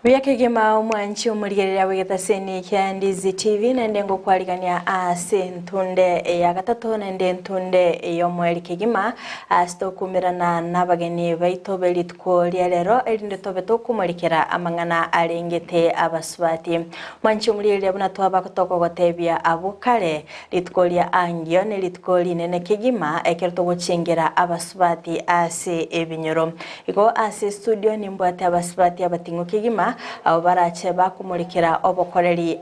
Byakegema omwanchi omulirira wegetaseni kya Ndizi TV nende ngokwaligania ase ntunde ya gatatu nende ntunde y'omweri kegima asitokumirana n'abageni baito belitko lya lero erinde tobe tokumurikira amangana arengete abasubati mwanchi omulirira buna twaba kutoko gotebya abukale litko lya angio ne litko linene kegima ekerto gochengera abasubati ase ebinyoro iko ase studio nimbwate abasubati abatingo kegima abo barache bakumurikira obokoreri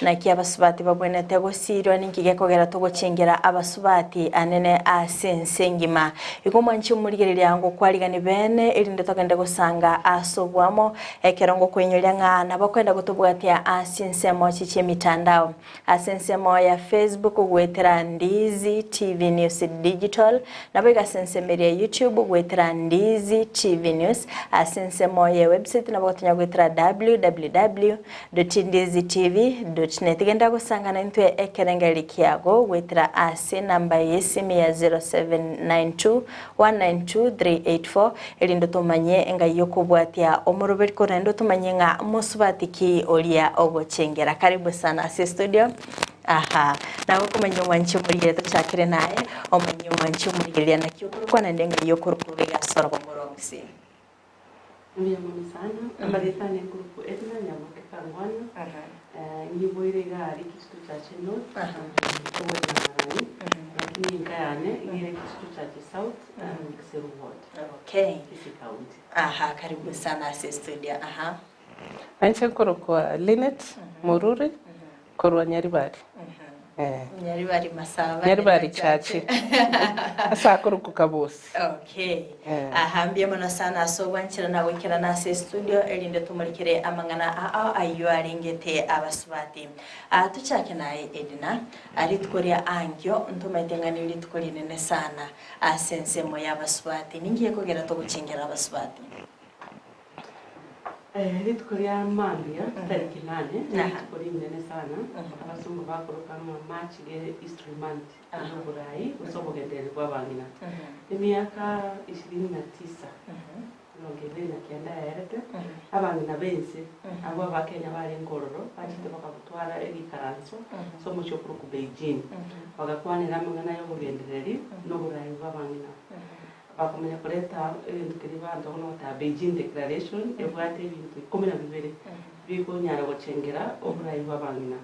na kia basubati babwenete gosirwa ninkige kogera togochengera abasubati anene asensengima iko mwanchi umurigirira ngo kwaligani bene irinde togende gusanga asobwamo ekerongo kwenyolia ngana bakwenda gutubwatia asensemo chiche mitandao asensemo ya Facebook gwetera Ndizi TV News Digital nabiga sensemere ya YouTube gwetera Ndizi TV News asensemo ya website nabagotanya www.ndizitv.net genda gusangana ntwe ekerengeri kiago wetira ase namba yesimu ya 0792192384 elindo tumanye enga yokubwatia omuruberi korendo tumanye nga musubatiki olia ogochengera karibu sana ase studio nawe kumenya mwanchi murigire tuchakire naye omenye mwanchi murigire na kyukuru kwa ndenga yokurukubega sorbo morongsi. Muyamoni sana, ambaritane grupu EDINA Nyamira Counties. Ngiboire gari kitu cha chino, kwa nani, lakini ngayane ngire kitu cha South and Kisii Ward. Okay. Kisii County. Karibu sana ase studio. Anche kwa LINET, MORURI, kwa Nyaribari. Nyaribari masaba. Nyaribari chachi. Asa kurukuka bosi. Okay. Mbia mona sana so wanchira na wikira na ase studio elinde tumurikire amangana ayo aringete abasubati. Tuchake naye EDINA aritkoria angyo ntumaitengani litkori nene sana asensemo y'abasubati ningiye kogera to gucengera abasubati. Litkoria mambia tariki 8 litkoria nene sana abasumbu bakoroka mu March ge history month n'uburai usobogendere bw'abangina emyaka 29 nongere na kenda yarete abangina bense abo abakenya bari ngororo bagite bakagutwara ebikaranso so mucyo kuri ku Beijing bagakwanira amangana yo bugendereri n'uburai bw'abangina bakomenya kureta ibintu kiribanda no ta Beijing declaration ebwate ibintu 12 biko nyara gochengera oburayi bw'abangina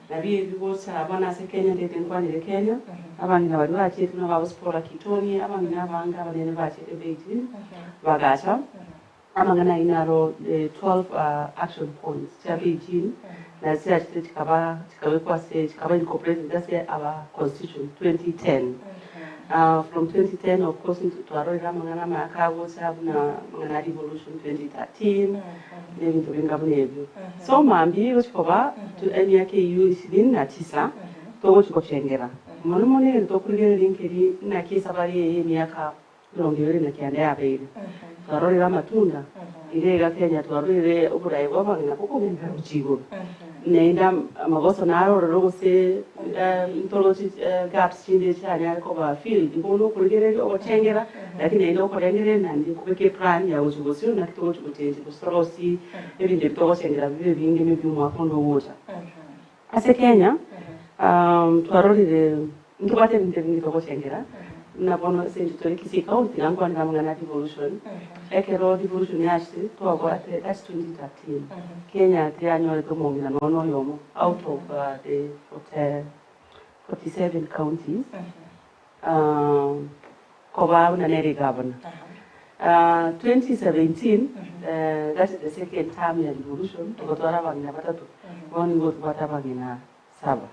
nabiye bibose abana se Kenya ndete nkwanire Kenya abangina bari bakiri no babuspora kitoni abangina abanga abanene bakiri Beijing bagacha amangana inaro 12 action points cha Beijing na sia chikaba kwa se chikaba incorporated that's our constitution 2010. From 2010, of course, into Mangana Makago, Sabna Mangana Revolution 2013, then to Bingabnebu. So, Mambi was for to NYKU is in Natisa, to watch Kochengera. Monomone and Tokuri Linkedi, Naki Sabari, Miaka, Longi, Nakanda, baby. Tarora Matunda, Irega Kenya to Arre, Obra, Wabanga, Chigo. Nenda Magosonaro, Rose, Intology gaps in the China cover field, Bono Kurgere or Changera, like in no Korangere, and the Kubeke Prime, I was soon not told to change the Strossi, even the Toss and living maybe more from the water. As a Kenya, to already the incubated in the Changera. Nabono century Kisii County, KANGWANA devolution. Ekero devolution yashi to about that's 2013. Kenya the annual Tomomina no yomo out of the 47 counties. Koba na neri governor. 2017, that is the second term in devolution. To go to Arabang Nabatatu. One go to Batabangina Saba.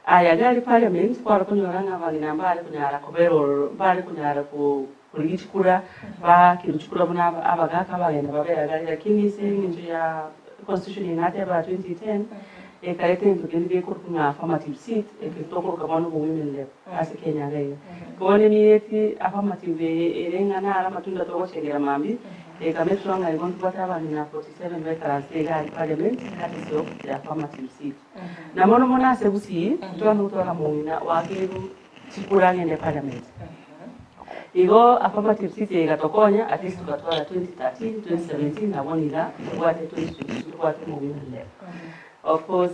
Ayagali parliament kwa kunyora bagina mbali kunyara kubero mbali kunyara ku kulichukura ba kiruchukura buna abagaka bagenda babera gali lakini singi ya constitution inate ba 2010 ekalete ntugende ko kuna affirmative seat ekitoko kabano mu women lab as Kenya gaya kone miyeti affirmative erenga na ala matunda to chegera mambi ekametwa nga igontu batabana 47 veterans legal parliament that is the affirmative seat na mono mona se Gusii twana utwala muina wakiru chikura ngende parliament Igo affirmative city igatokonya at least tukatwara 2013 2017 na bonira wate 2022 wate mubimile. Of course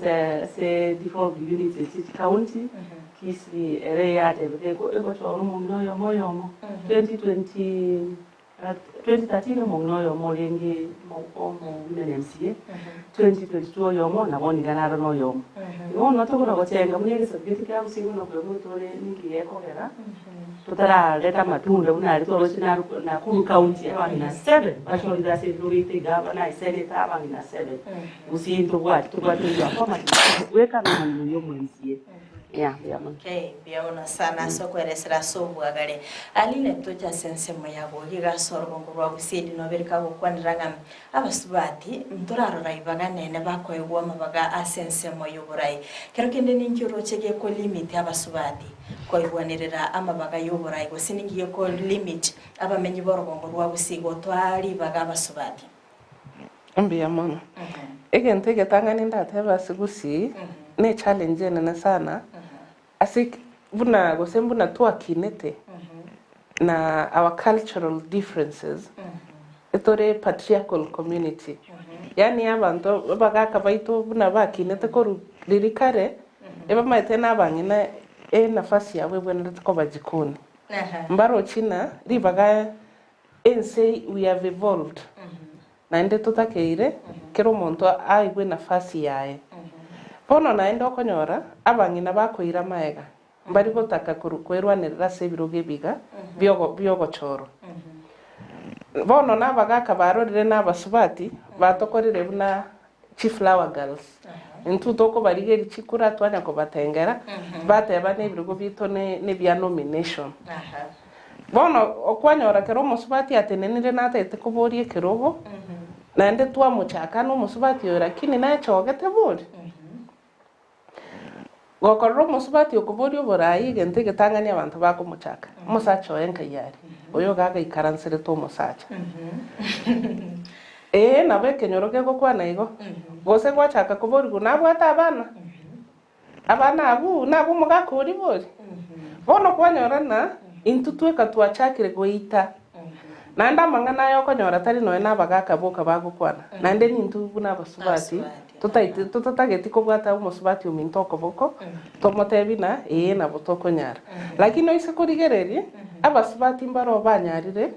say default units in city county Kisii area tebeko ego choro mungnoyo moyomo 2013 mungnoyo lengi mo MCA 2022 yomo na bonira naro no yomo. Igo natokora gochenga munye subject ya usingo no kwegotore ningi ekogera tutara leta matunda unali tolo china na Kuru County abangina 7 basholi da security governor senator abangina 7 Gusii tubwati ya koma weka na yo mwenzie yeah okay biona sana so kweresera so bwagare LINET toja sense moyabo giga sorgo ngurwa Gusii no berika gukwaniranga abasubati mturarora ibaga nene bakoyegwa mabaga asense moyoborai kero kende ninjuro chege ko limit abasubati koigwanirira amabaga yoborai gosiningiye ko limit abamenyi borogongo rwa Gusii gotwari baga abasubati Mbia mono egente getangani ndateba Gusii ne challenge nene sana asik buna gosembuna twakinete na our cultural differences etore patriarchal community yani abantu bagaka baito buna bakinete ko ririkare eba maite nabangina nafasi yawe bwana ko bajikoni mbaro china ribaga say we have evolved na ende tutakeire kero muntu aigwe nafasi yae pono na ende okonyora abangina bakoira maega mbari gotaka kwerwanirira sebiroge biga byogo choro bono nabagaka barorire n'abasubati batokorire buna chiflower girls intu toko barigeri chikura twanya ko batengera bateba nebirugo bito ne bya nomination bono okwanyora kero musubati atenenire natete kuborie kerogo na ende twa muchaka no musubati yora kini na chogete buri gokorro musubati okubori oborai gente getangani abantu bako muchaka musacho enka yari oyo gaga ikaransere to musacha na beke nyoroke gokwana igo gose gwachaka kubori gunabwata abana abu mugakuri bori bono kwanyorana intutweka twachakire goita nanda mangana yo konyora tari no nabagaka boka bagukwana nande nintu buna basubati tutageti kubwata umusubati umintoko boko tomotebina na botoko nyara lakini oise kurigereri abasubati mbaro banyarire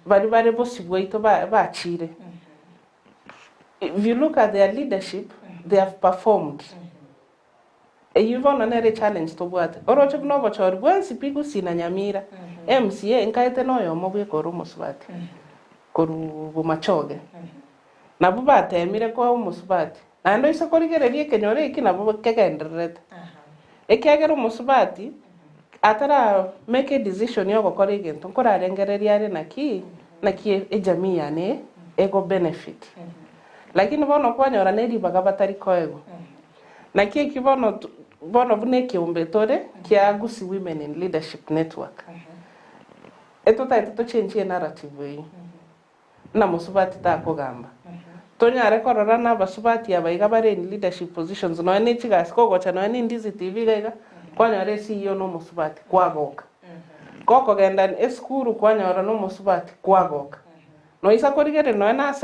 bari bosibweito bachire. If you look at their leadership, they have performed. You've on another challenge to what? Orocho no bochor once Gusii na Nyamira MCA nkaite no yo mobwe koru musubati koru bumachoge na buba temire ko musubati ando isa korigererie kenyore iki na buba kegenderete ekegero musubati atara make a decision yo gukora igento nkora rengereria ari naki ejamii yane ego benefit lakini bono kwanyora neri baga batari koego naki kibono bono buneke umbetore kia Gusii Women in Leadership Network eto taito change narrative na musubati ta kugamba tonyare korora na basubati abaiga bare in leadership positions no ene chigas ko gocha no ene Ndizi TV lega kwanyare CEO no musubati kwagoka koko genda eskuru kwanyora no musubati kwagoka no isa korigere no na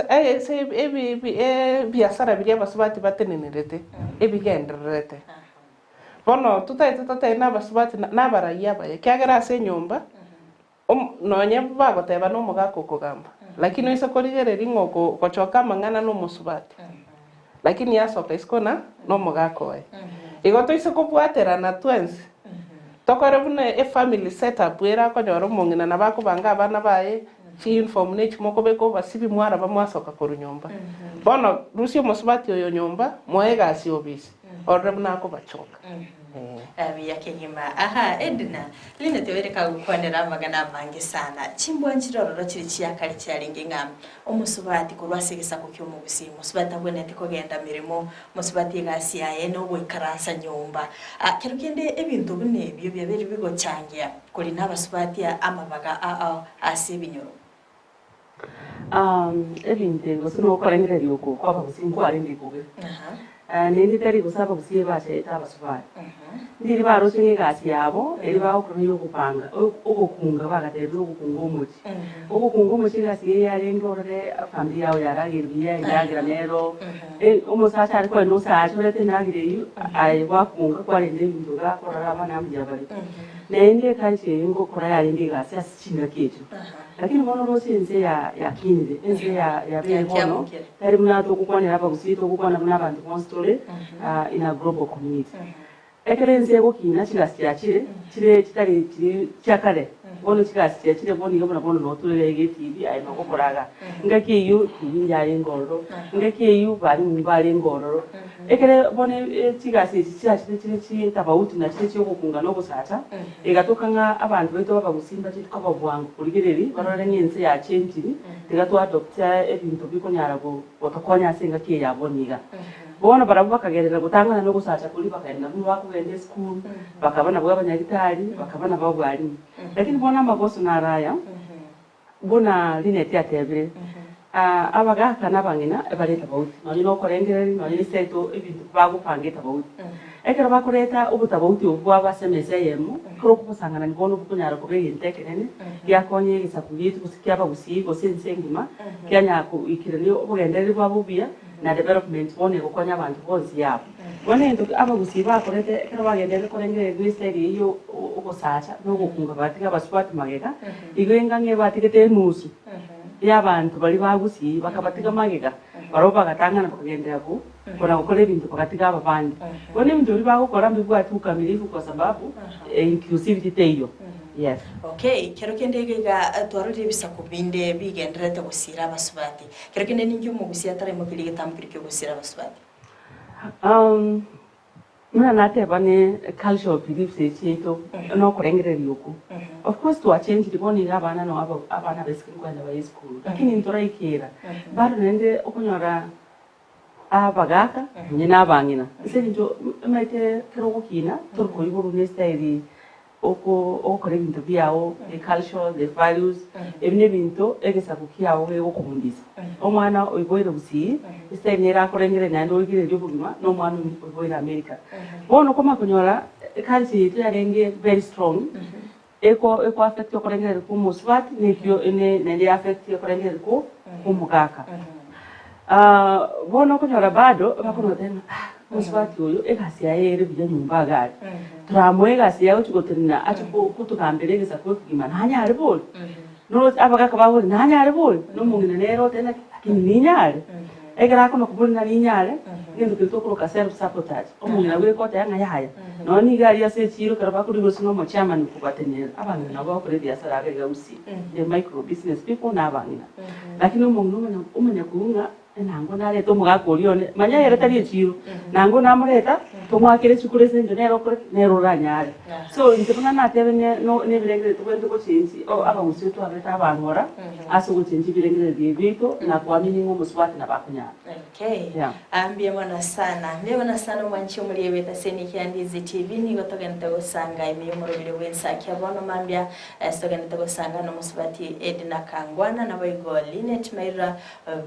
biasara biria basubati batenenerete ebigenderete bono tutaite na basubati na baraiya baye kyagera se nyumba nonye bagoteba no mugako kugamba lakini isa korigere ringo kochoka mangana no musubati lakini yasoka iskona no mugako we igoto isa kubwatera na twins tokore bune family setup era konyoro mungina na bako banga abana baye chi inform ne chimoko beko basibi mwara bamwasoka koru nyumba bono rusio musubati oyo nyumba moega asi obisi orrebna ko bachoka ya kenyima EDINA LINET wereka gukwanira magana mangi sana chimbwa nchirororo chiri chiyakali cyaringe ngam omusubati kurwasigisa ku cyo mu Gusii musubati abone ko genda mirimo musubati gasiyaye no gwikaransa nyumba kero kende ebintu bine byo byabiri bigo cyangia kuri nabasubati amabaga asibinyoro ebintu ngo sino korengere yuko kwa Gusii ko ari ndikube nindi tari gusaba Gusii bacheta abasubali ndiri barochinga egasi yabo eri bagokora yokupanga ogokunga bagaterera ogokunga omochi ogokunga omochi egasi eye yarenge orore family yao yaragirire iragira nero omosacha ari kwenda osacha orete nagire eyo aye bakunga kwarende ebintu gakorora abana amugira bari nende kanchi ngokora yarinde egasi asichinga kecho lakini mono rose ense ya kinire ense ya bere mono tari muna tokukwanira abagusii tokukwana muna abantu constantly in a global community ekerenze gokina chigasi chire kitari chakare bono chigasi chire boni gabona bono noturere getibi ayi makokoraga ngaki yu yari ngororo ngaki yu bari mbari ngororo ekere bone chigasi chire tabauti na chire cyokukunga no busata egatokanga abantu beto babagusimba chitwa babwangu kuligereri barore nyense ya change tegatwa adopta ebintu bikonyara go botokonya singa kiye yaboniga bona barabu bakagerera gutangana no gusacha kuri bakaenda mu bakugende school bakabana bwa abanyagitari bakabana babo bari lakini bona amagoso naraya bona LINET yatebire abagaka nabangina ebaleta bauti nali no korengereri nali seto ebintu bagupangeta bauti ekero bakoreta obutabauti obwa basemese yemu kro kubusangana ngono bukunyara kubeyente kenene yakonye gisakubitu kusikia Gusii gosense ngima kyanya ku ikirani obugenderi bwa bubia na development bone gokonya abantu bonzi yabo bone ndo Gusii bakorete ekero bagendere korengere gwisteri iyo ogosacha no gokunga batiga baswati magega igenga nge batigete nusu y'abantu bali Gusii bakabatiga magega baroba gatangana kugendera ku kona gukora ibintu bakatiga abandi bone ibintu biri bagukora mbibwa tukamirifu kwa sababu inclusivity teyo. Yes. Okay, kero kende ga twaruri bisa kubinde bigendrete gusira abasubati. Kero kende ningi Gusii atare mukiri gitampirike gusira abasubati. Muna nate bane cultural beliefs echeto no kurengere yuko. Of course to change the boni abana no abana besikiri kwenda ba school. Lakini ntora ikera. Baro nende okunyora abagaka nyina abangina. Seninjo mete kero gukina turko iburu nesteri okore bintu byao the culture the values ebine bintu egesa kukiawo ekokundisa omwana oiboira Gusii istenera korengere nando igire ryobugima no mwana oiboira America bono koma kunyora kansi yarenge very strong eko affect korengere ku muswat nekyo ne affect korengere ku mugaka bono kunyora bado bakono tena muswati oyo egasi yaere bijya nyumba gari turamwega siya uchigoterina achipo kutukamberegeza kwekugima ntanyare bol no abagaka baho ntanyare bol no mungina nero tena kininyare egera kono kubulina ninyare ngendo kitokoro ka self sabotage omungina we kota yanga yaya no ni gari ya sechiro karaba kuri gosino mo chairman kubatenera abantu nabo bakore biasara ga Gusii the micro business people nabangina lakini umuntu umenya kuunga nango nale to mugakorione manya yere tari echiro nango namureta to mwakire chikure senjo nero ranyare so ndibona natebe no nebirengere twende ko chinzi Gusii to abeta abangora aso guchinzi birengere bibito na kwamini ngo muswati na bakunya. Okay, ambie mwana sana mwanchi umuliyebeta seni kya Ndizi TV ni gotogenda gusanga imiyomorobire wensaki abono mambia stogenda gusanga no muswati EDINA KANGWANA na Abigael LINET maira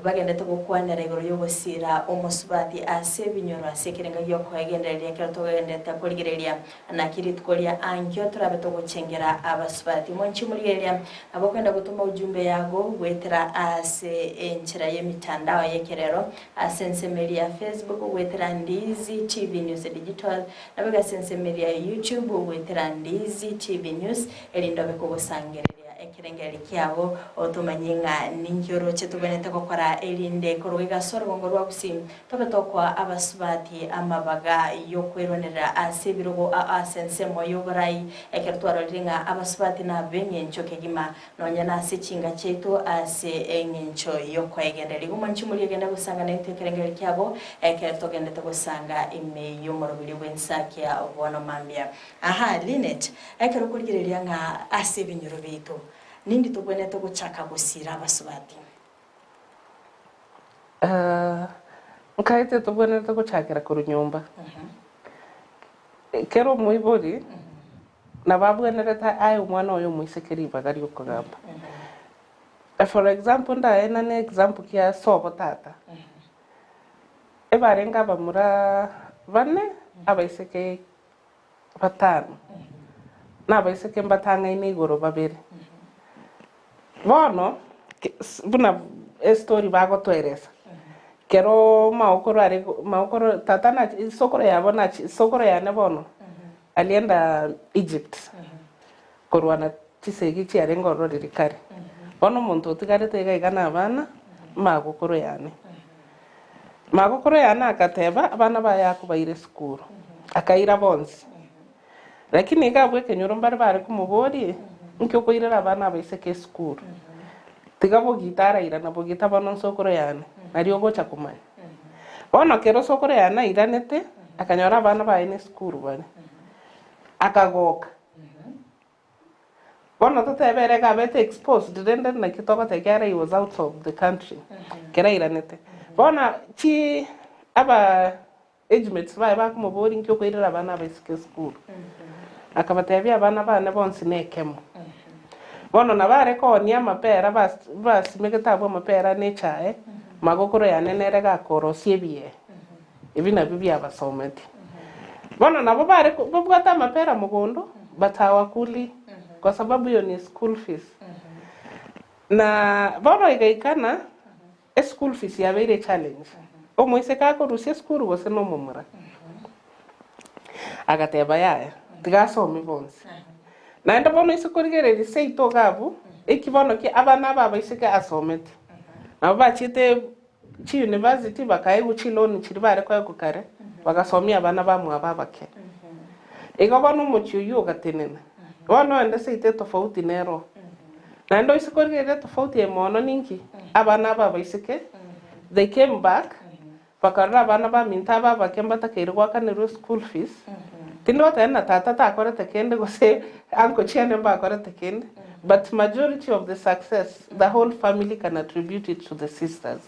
bagenda tokwanera igoro yobosira omuswati ase binyoro asekirenga yoko agendereria kero togenda takoligereria na kiritkolia ankyo turabe togochengera abaswati mwanchi umuliyebya abokenda gutuma ujumbe yago wetera ase enchira yemitandao yekerero asensemeri ya Facebook wetera Ndizi TV News Digital nabiga sensemeri ya YouTube wetera Ndizi TV News elindobe kubusangerera ekirengeri kyabo otumanyinga ninjoro chetubonete kokora elinde korwega sorgongo rwa Gusii tobetokwa abasubati amabaga yokweronera asebirogo asensemo yoborai ekertwaro ringa abasubati na benyencho kegima nonyana sechinga cheto ase enyencho yokwegendera gumanchi muri genda gusanga n'ekirengeri kyabo ekertogende togusanga ime yomorobiri wensaki ya obona mambia LINET ekerokuligereria nga ase binyoro bito nindi tubone toguchaka gusira abasubati nkaite tubone toguchakira ku nyumba kero muibori na babwenereta ayo mwana oyo muisekeri bagari okugamba for example ndaena ne example kya sobo tata ebarenga bamura bane abaiseke batano nabaiseke mbatanga ine igoro babiri bono buna story bagotweresa kero maokoro tata na sokoro yabo na sokoro yane bono alienda Egypt korwana chisegi chiarengo rodirikari bono muntu tigarete gaigana abana magokoro yane akateba abana baya kubaire skuru akaira bonsi lakini gabwe kenyoro mbare kumubori nkyo koirera abana baiseke skuru tigabo gitara ira na bogita bono sokoro yane nari gocha kumanya bono kero sokoro yana iranete akanyora abana baine skuru bane akagoka bono tutebere gabete exposed dende na kitoko tekera he was out of the country kera iranete bono chi aba age mates ba kumubori nkyo koirera abana baiseke skuru akabatebya abana bane bonsi nekemo bono nabare ko ni amapera bas megetabu amapera nechae magokoro yanenere gakorosie biye ibina bibi abasometi bono nabo bare bobwata amapera mugondo batawa kuli kwa sababu hiyo ni school fees na bono igaikana school fees ya very challenge omoise kako rusia school gose no mumura agateba yae tigasome bonse naenda bono isukurigereri seito gabu ikibono ki abana baba isike asomete nabo bachite chi university bakaye guchiloni chiri bare kwa gukare bagasomia abana bamwe ababake ego bono muchiyo gatenena bono ende seite tofauti nero naenda isukurigereri tofauti emono ninki abana baba isike they came back bakarra abana ba minta baba kembata keirwa kanero school fees tindo tena tata akorete kende gose anko chiane mba akorete kende but majority of the success the whole family can attribute it to the sisters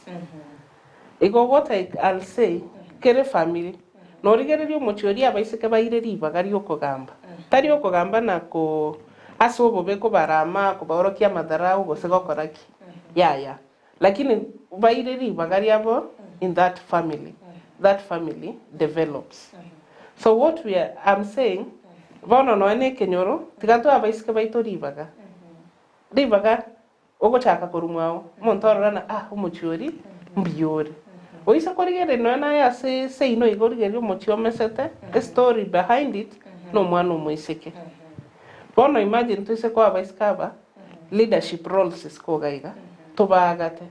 ego what I'll say kere family no rigere yo mochiori abaiseke baireri bagari okogamba tari okogamba nako asobo beko barama ko baorokia madarau gose gokoraki ya lakini baireri bagari abo in that family develops. So what I'm saying, bono no ene kenyoro, tigato abaisike baito ribaga. Ribaga ogo chaka korumwao, montoro na umuchiori mbiori. Oisa korigere no na ya say no igorigere umuchio mesete, the story behind it no mwana moiseke. Bono imagine to se ko abaiskaba leadership roles isko gaiga tobagate.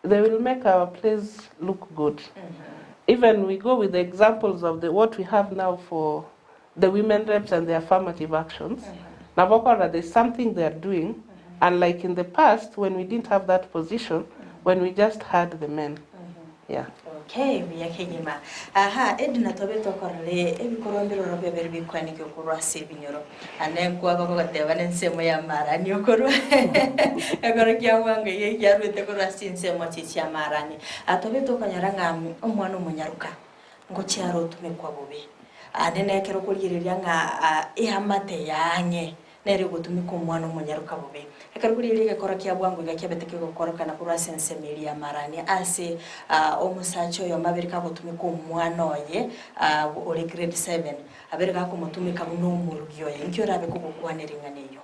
They will make our place look good. Even we go with the examples of what we have now for the women reps and the affirmative actions. Nabokora, there's something they are doing, and like in the past, when we didn't have that position, when we just had the men. Yeah. Okay, we are kigima. Aha, EDINA tobeto korle, ebikorombero robe berbi kwani kyokurwa sebinyoro. Ane kwa gateba nensemo ya mara ni okorwa. Egoro kyawanga ye yarwete korwa sinsemo chichi ya marani. Atobeto kanyaranga omwana omunyaruka. Ngo cyaro tumekwa bobe. Anene kero kuririrya nga ihamate yanye. Nere gutumika omwana omunyaruka bobe. Akarugurire gakora kyabwangu gakyabeteke gukoroka na kurwa sensemeli ya marani ase omusacho yo maberika gutumika omwana oye ori grade 7 abereka ko mutumika muno murugyo ye nkyo rabe ko gukwaneringa neyo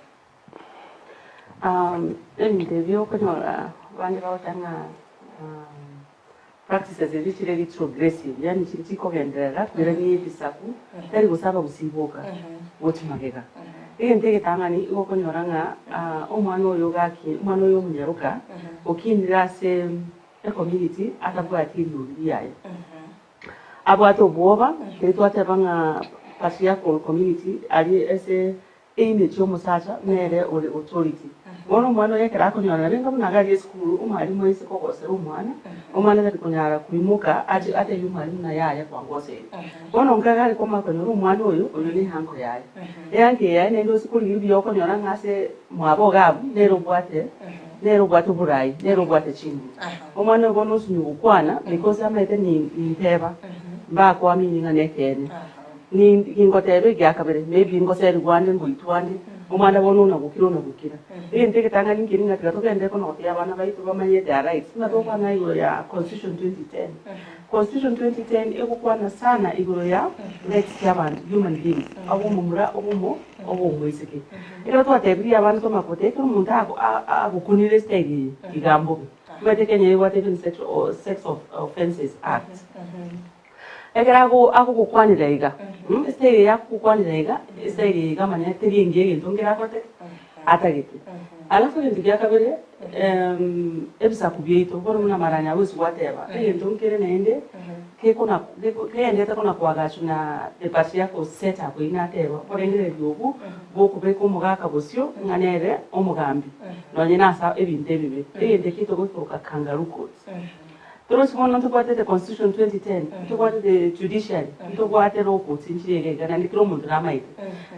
ndebyo kanyora bandi bawatanga practices ezichire retrogressive yani chiko gendera bera ni bisaku tari gusaba gusiboka wotimagega ndege tangani okonyoranga omwana oyo gaki omwana oyo munyaruka okindira se community atabwati nduri yaye abwato boba ketwate banga patriarchal community ali ese image yomusacha nere ori authority ono mwana yekera akonyora renga munagari school umali moise kokose umwana ngati kunyara kuimuka ate yumali na yaya kwangose ono ngagari koma konyora umwana oyo ni hanko yaye yanke yaye nendo school yindi yokonyora ngase mwabo gabu nero bwate burai nero bwate chindi umwana bono sunyukwana because amete ni nteba ba kwa mini ngane kene ni ingotebe gyakabere maybe ingoseri gwande ngoitwande omwana bono na gukira ende ketanga ningi ninga tigatoke ko no ya bana baitu bamanye their rights na to kwana igoro ya constitution 2010 constitution 2010 ekukwana sana igoro ya rights ya abantu human beings abumumura obumwisike ero twatebiria abantu makote ko umuntu agukunire style igambo kwete Kenya iwate sex offenses act egera akukukwanira iga style yakukukwanira iga style iga manya teri ngege ntongera kote atagete alafu ngiya kabere ebisa kubyeito boro muna maranya wese wateba ntongere naende kekona kende takona kwagachu na depasi yako setup inateba porengere byobu bokubeka omugaka bosyo nganere omugambi nonye nasa ebintu ebibe ende kito gotoka kangaroo courts Turosimono tukwate the constitution 2010 tukwate the judiciary tukwate law courts inchirege gana ndikiro muntu namaite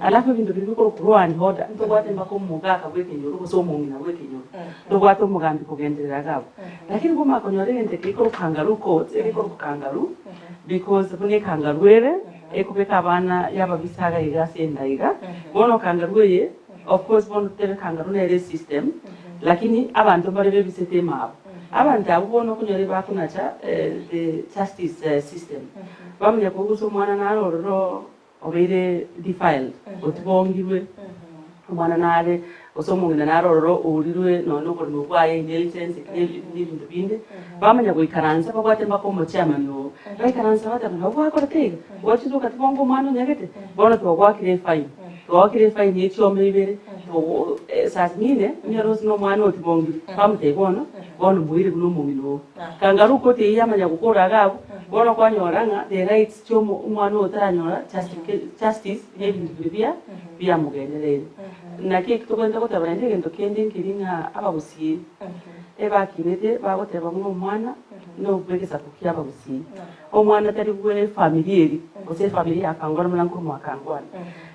alafu bintu biko kurwani hoda tukwate mbako mugaka bwekenyoro so mungina bwekenyoro tukwate umugambi kugenderera gabo lakini kuma konyorere ndikiro kangaroo courts eriko kangaroo because bune kangaroo ere ekubeka abana yababisaga igasenda iga bono kangaroo ye of course bono tebe kangaroo ere system lakini abantu bari bebisete mabo abantu abubona kunyore bakunacha the justice system bamye kuguso mwana naroro obere defiled otibongirwe mwana nare osomungina naroro urirwe nono ko mugwaye intelligence n'ibintu binde bamanya kuikaranza bakwate mbako mu chairman no baikaranza batamana bwakora tega wachizuka tibongo mwana nyagete bona twagwakire fine twagwakire fine y'icyo ibere sasmine nyarozi no mwana otibongire bamute bono muire kuno mumino kangaroo kote yamanya gukora gabo bono kwanyoranga the rights cyo umwana otanyora justice y'ibintu bya mugenderere nake kitogenda kotabana ndegendo kende nkiringa ababusiye ebakirete bagoteba mu mwana no bwegeza kukia ababusiye omwana tari gwe family ose family akangora mulanko mu akangwana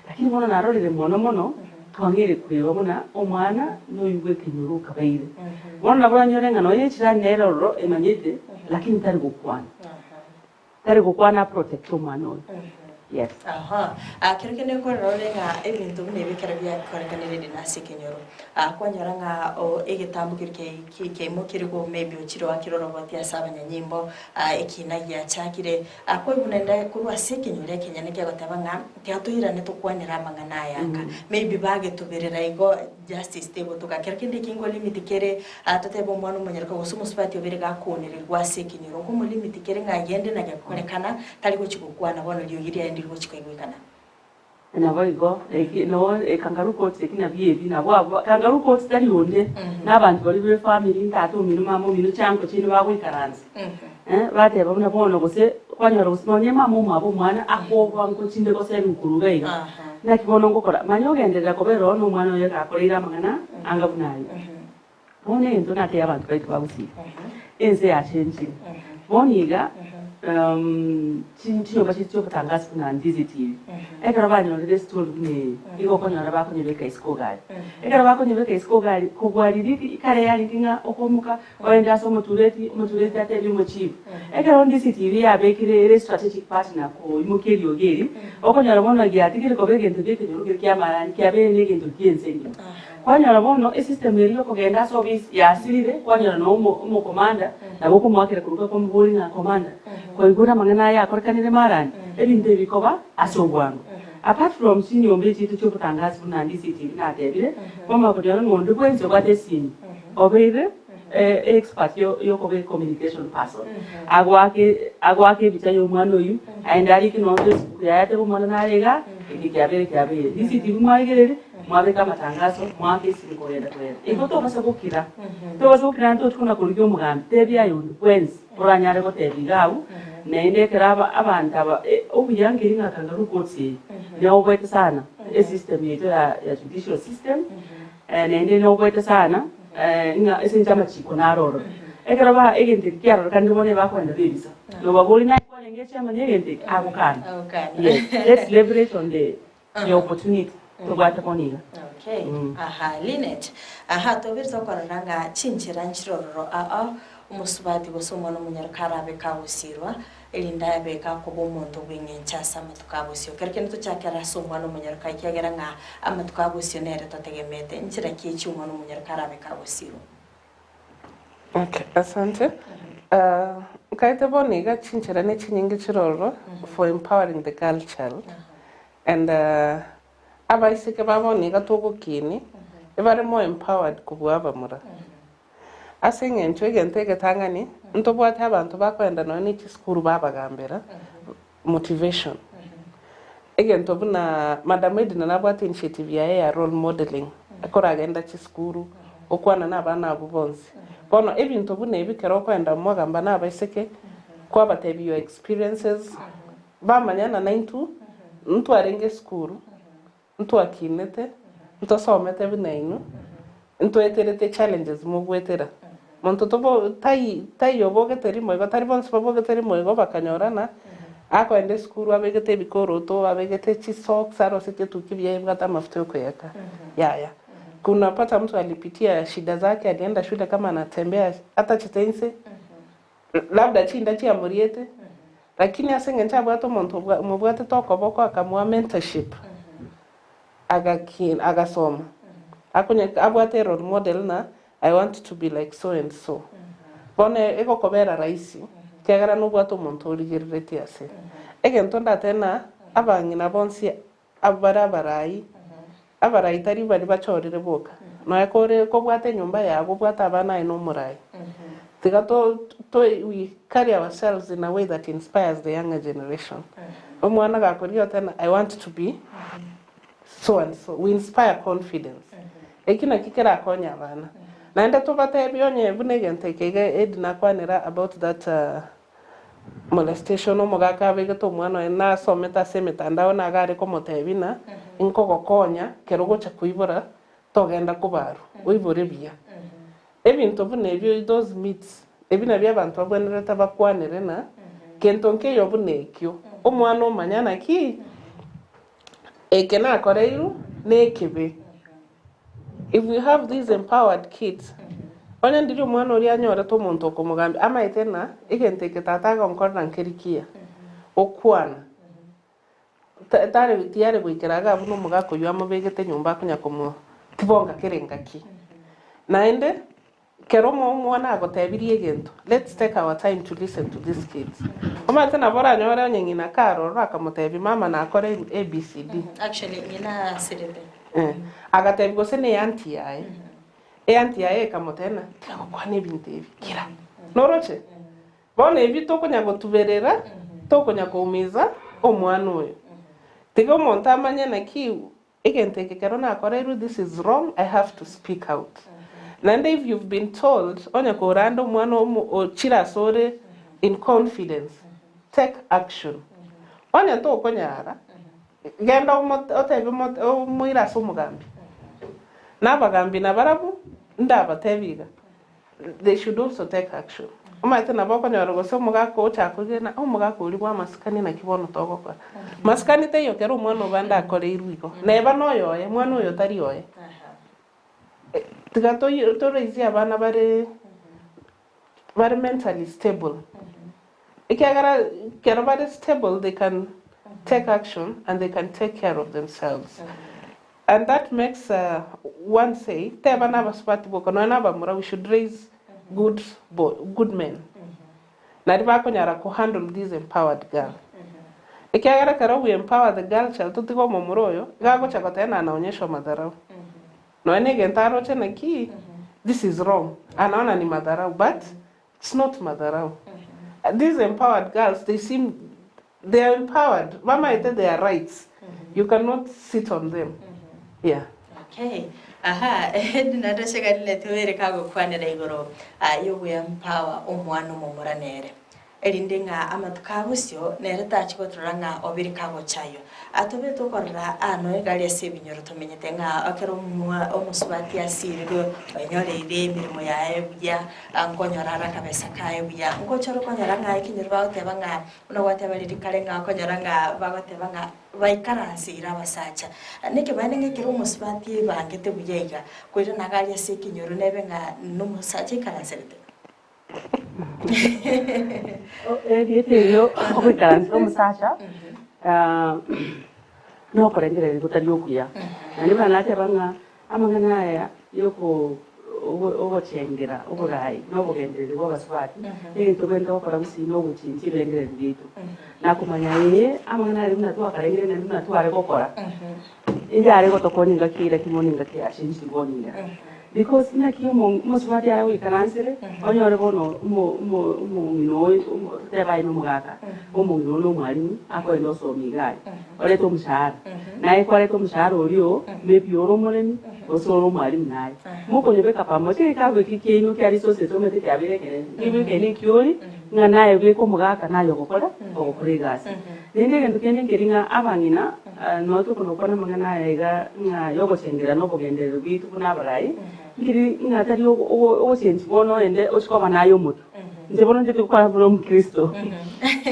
lakini bono narorere mono twangire kureba bona omwana no yugwe kinyuruka bayire bono naburanyorenga no yechira neroro emanyete lakini tari gukwana protect omwana oyo. Yes. Kirikene ko rolenga ebintu nebikara bya korekanire dinasi kenyoro. Kwanyoranga o egetambu kirike mukirigo maybe uchiro wakiroro batia sabanya nyimbo ekina ya chakire akoi bunenda kurwa sekenyore Kenya neke gotabanga kyatuhira ne tukwanira mangana yanga maybe bage tuberera igo justice table tukakirikende kingo limit kere atotebo mwana munyarika gosumusipati oberega kunerirwa sekenyoro ko mu limit kere ngagende na gakorekana tali ko chikukwana bono lyogiri ndiko chikaigwikana na boigo no kangaroo courts ekina biebi na bwa kangaroo courts tari onde nabantu bali be family ntatu minu mamo minu chanko chini bagwikaranze bate babona bono gose kwanyora gusinonye mamo mwabo mwana akobwa ngo chinde gose bikuruga iga nakibono ngokora manyogenderera kobero no mwana oyo gakorera mangana angabunayi bone ento nate abantu baitu bagusi enze yachenji boniga chinyo bachityo kutangaza kuna Ndizi TV ekara banyorere story ne iko konyora bakonyebeka iskogali ekara bakonyebeka iskogali kugwaririki ikare yali kinga okomuka oenda so mutureti ateli mu chief ekara Ndizi TV yabekire strategic partner ko imukeri ogeri okonyora bono giatikire ko begento gete nyuruke kyamara kyabe negento kiensengi kwanyora bono system eri kugenda service ya sirire kwanyora no mu commander nabo kumwakira kuruka ko mubuli na commander ko igura mangana ya korekanire marani ebinde bikoba asogwango apart from senior mbeji to kutangaza kuna Ndizi TV na tebire koma kujana ngondo kwenzo kwate sini obere expert yo kobe communication person agwake bichayo mwana uyu aendali kino Facebook yate ko mwana narega ikikyabe Ndizi TV mwagerere mwabeka matangazo mwake sinkorera kwera ikoto basabukira nto tukuna kuryo mugambi tebya yondo kwenzi oranyare ko tebigawu nende keraba abantu obuyange inga kangaroo courts ne obwete sana system yetu ya judicial system nende ne obwete sana inga esenjama chiko naroro ekeraba egente kyaro kandi bone bakwenda bebisa no babuli na kwa ngeche amanyegente akukana yes let's leverage on the opportunity tubata koniga. Okay. LINET tobirza kwaranga chinchira nchiroro umusubati gosomwa no munyarukarabe kabusirwa elinda beka ko bomuntu bwingencha amatukabusio kereke ntuchakera sumwana munyaruka ikiagera nga amatukabusio nere totegemete nchira kichi umwana munyaruka rabekabusio. Okay, asante. Kaite boniga chinchira ne chinyingi chiroro for empowering the girl child. And abaisike baboniga togukini ebare more empowered kubwaba mura. Asinge nchwege ntege tangani ntobwate abantu bakwenda no ni school babagambera motivation. Again tobuna Madam Edina nabwate initiative ya role modeling akora agenda chi school okwana nabana abo bonse. Bono ebintu bune ebikero kwenda mwagamba nabaiseke kwa batebi your experiences bamanyana na ntu arenge school ntu akinete ntu somete binainu ntu eterete challenges mugwetera muntu tobo tai yoboge teri moigo tari bonse boboge teri moigo bakanyorana ako ende school abegete bikoroto abegete chi socks aro sike tukibye bwata mafuta yokweka ya kuna pata mtu alipitia shida zake alienda shule kama anatembea hata chitense labda chinda chia muriete lakini asenge ntabwato muntu mubwate tokoboko akamwa mentorship agasoma akunya abwate role model na I want to be like so and so bone ego kobera raisi kegara nubwato muntu urigirete ase egento ndatena abangina bonsi abarabarai tari bari bachorire boka no yakore ko bwate nyumba yabo bwata abana ino murai tigato we carry ourselves in a way that inspires the younger generation omwana gakoriyo tena I want to be so and so we inspire confidence ekina kikera konya abana naenda tubate byonye bunegente kege EDINA kwanira about that molestation omugaka begeto mwana na someta semeta ndaona agare ko motebina inkoko konya kerogo cha kuibora togenda kubaru uibore bia ebintu bune byo those meats ebina bya bantu abwenereta bakwanire na kentonke yobunekyo omwana omanyana ki ekena akoreiru nekebe. If we have these empowered kids onya ndiri mwana ori anyora to muntu okumugambi amaitena igenteke tataga onkorna nkerikia okwana tare bitiare gwikiraga abuno mugako yamo begete nyumba kunya komo tibonga kerengaki naende keromo mwana agotebirie gento let's take our time to listen to these kids omatena bora nyora nyingina karo rakamutebi mama na akore ABCD Actually ngina sirebe agatebi gosene auntie yae auntie yae kamotena kwane bintebi kira noroche bona ebi tokonya gotuberera tokonya kuumiza omwana oyo tigo monta amanya na ki igenteke kero na akoreru this is wrong I have to speak out. And if you've been told onya ko rando mwana o chira sore in confidence take action onya to konyara genda otebe muira sumugambi nabagambi nabarabu ndaba tebiga they should also take action omaite naboko nyoro gose mugako chakugena omugako uri bwa maskani na kibono togokora maskani te yokero mwana banda akore iruiko neba noyo mwana oyo tari oye tigato to raise abana bare mentally stable ikagara kero bare stable they can take action and they can take care of themselves and that makes one say teba na basipati boko no na bamura we should raise good men na riba ko nyara ko handle this empowered girl ikagara kero we empower the girl child tutigo momuroyo gago chakota na anaonyesha madharau no ene gentaro tena ki this is wrong anaona ni madharau but it's not madharau these empowered girls they are empowered mama ite their rights you cannot sit on them yeah okay EDINA shegale tuwere kago kwanira igoro yo we empower omwana momuranere erindinga amatukabusyo nereta chikoturanga obiri kago chayo atobe tokorra ano egali asebinyoro tomenyete nga akero omusubati asiriro banyore ire mirimo yae bya ankonyorara kabesa kae bya ngochoro konyora nga ikinyirwa otebanga uno watebaliri kale nga konyora nga bagotebanga baikaransi irabasacha neke banenge kiro omusubati bangete buyega kwira nagali asekinyoro nebe nga no musacha ikaranserete Yo okuikaranisa omusasha nokorengere gutari okuya nani banate banga amangana aya yoko ogochengera oburai nobugendereri bw'abaswati ebintu bwenda okora busino obuchinchi bengere bitu nakumanya amangana ari munatwakarengere nani munatware gukora injare gotokoninga kire kimoninga kyashinji boninga because ina kiyo muswati ayo ikaransere onyore bono umungino teba ino mugaka umungino no mwalimu ako eno somigai oleto mushara naye kwaleto mushara olio maybe oro molemi osoro mwalimu naye muko nyebeka pamoja kabe kikino kyali sose tomete kyabireke nibeke kyoli nga naye beko mugaka nayo gukora ogukurigasi ninde gento kende ngeringa abangina noto kono kona mangana ega nga yogo chengera no bogendero bitu kuna barai ngiri ngatari o sensi bono ende osikoma nayo mutu ndibona nditi kwa from Kristo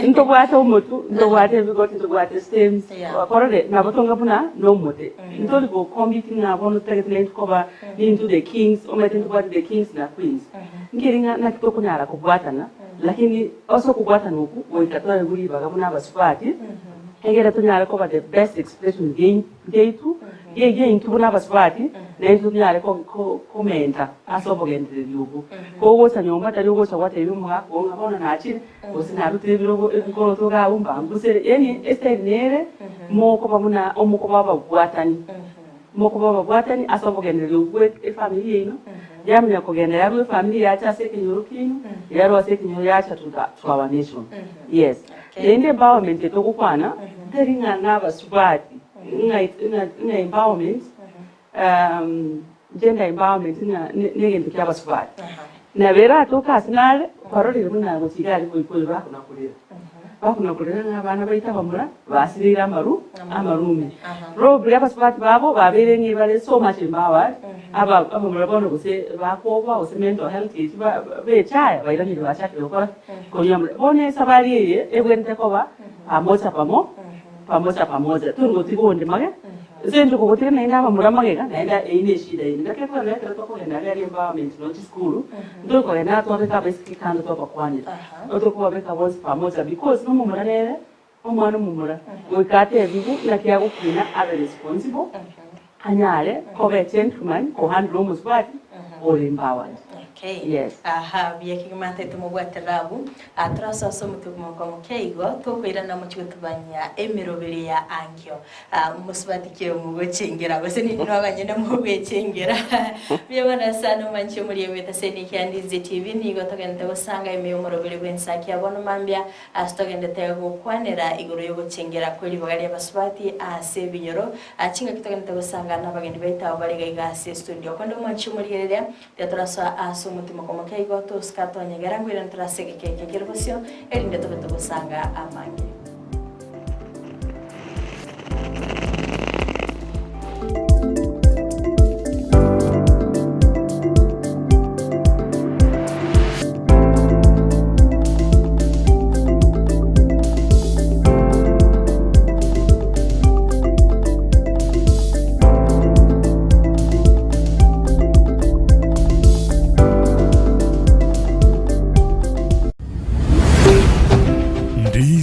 nto bwate umutu ndo bwate bigoti ndo bwate stems akorode nabatonga buna no mutu nto liko committee na bono target koba into the kings o mete bwate the kings na queens ngiri na kitoko nyara kubwatana lakini also kubwatana uku oikatoa guri bagabuna baswati engera tunyara koba the best expression gaitu ye ntubona baswati nezo tunyara ko komenta asobogendere yugo ko gosa nyomba tari gosa wate yumwa ko ngabona nachi osina rutibiro ko to ga umba mbuse yani esternere moko bamuna omoko baba bwatani asobogendere yugo e family ino yamya kogendera ru family yacha sekinyoro kino yaro sekinyoro yacha tuwa nation yes ende empowerment etokukwana teringa nabaswati nga empowerment gender empowerment negento kyabaswati nabera atokasinale parolire munango kigali koikoi bakunakulira n'abaana baita bamura basirira amarume robri abaswati babo babere ngibale so much empowered abamura bono guse bakoba ose mental health bechaya bairangire bashaka gukora konyamura bone sabari ye ebwente koba pamoja tungo tigonde mage zendo kokotira naenda abamura magega naenda ine shida ine ndaketwa naenda tokogenda ari empowerment no school ndoko ena twabeka basic kando twakwanye otoko babeka bose pamoja because no mumura rere omwana mumura wikate bibu nakiago kwina abe responsible anyale kobe gentleman ko handle omuswati or empowered. Okay. Yes. Aha, byekimante tumubwatirabu atrasa somutumo kwa mukeigo tokwira na mukigo tubanya emirobere ya ankyo musubatikiye mugocengera bose ni nabanyene mugwecengera byabana sana manchi muri yebeta seni Ndizi TV nigo togende usanga imiyomorobere bwensaki abona mambya astogende tego kwanera igoro yo gocengera kweli bagali abasubati asebinyoro achinga kitogende usanga nabagende beta baliga igasi studio kondo manchi muri yerere tetrasa umutima como que igual tu skatonye garangwira ntrasege keke kirvosio elinde to sanga amangi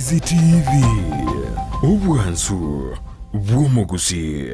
Ndizi TV Ubwansu Gusii.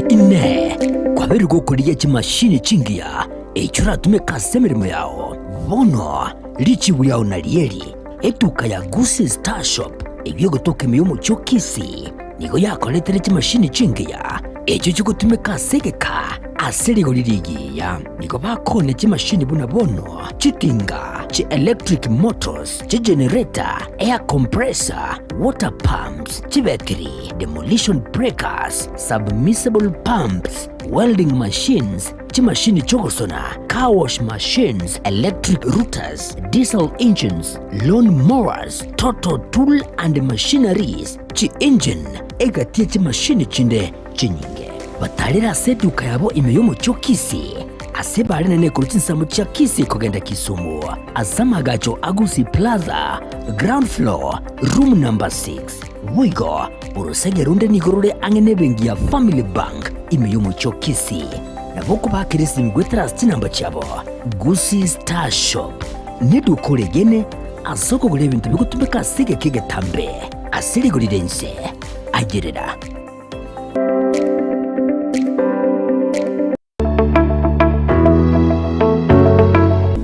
Ine kwabiri gukuriye kimashini chingia echura tume kasemirimo yao bono lichi buyao na lieli etuka ya Gusii Star Shop ibyo gutoka imiyomo cyo Kisii nigo yakoletere kimashini chingia echo cyo gutumeka segeka aserigo lirigiya nigo bakone kimashini buna bono chitinga chi electric motors chi generator air compressor water pumps chi battery demolition breakers submersible pumps welding machines chi machine chogosona car wash machines electric routers diesel engines lawn mowers total tool and machineries chi engine egatie chi machine chinde chinyinge batalira seduka yabo imeyomo cyo Kisii asebare nene kuruchinsamu cha Kisii kogenda Kisumu asamagacho Gusii Plaza ground floor room number 6 Wigo urusege runde nigorore angene bengi ya Family Bank imeyumu cho Kisii na boku bakirisi mgwetera namba chabo Gusii Star Shop nidu kolegene asoko gule bintu bigutumeka sige kige tambe asiri gulidense agerera.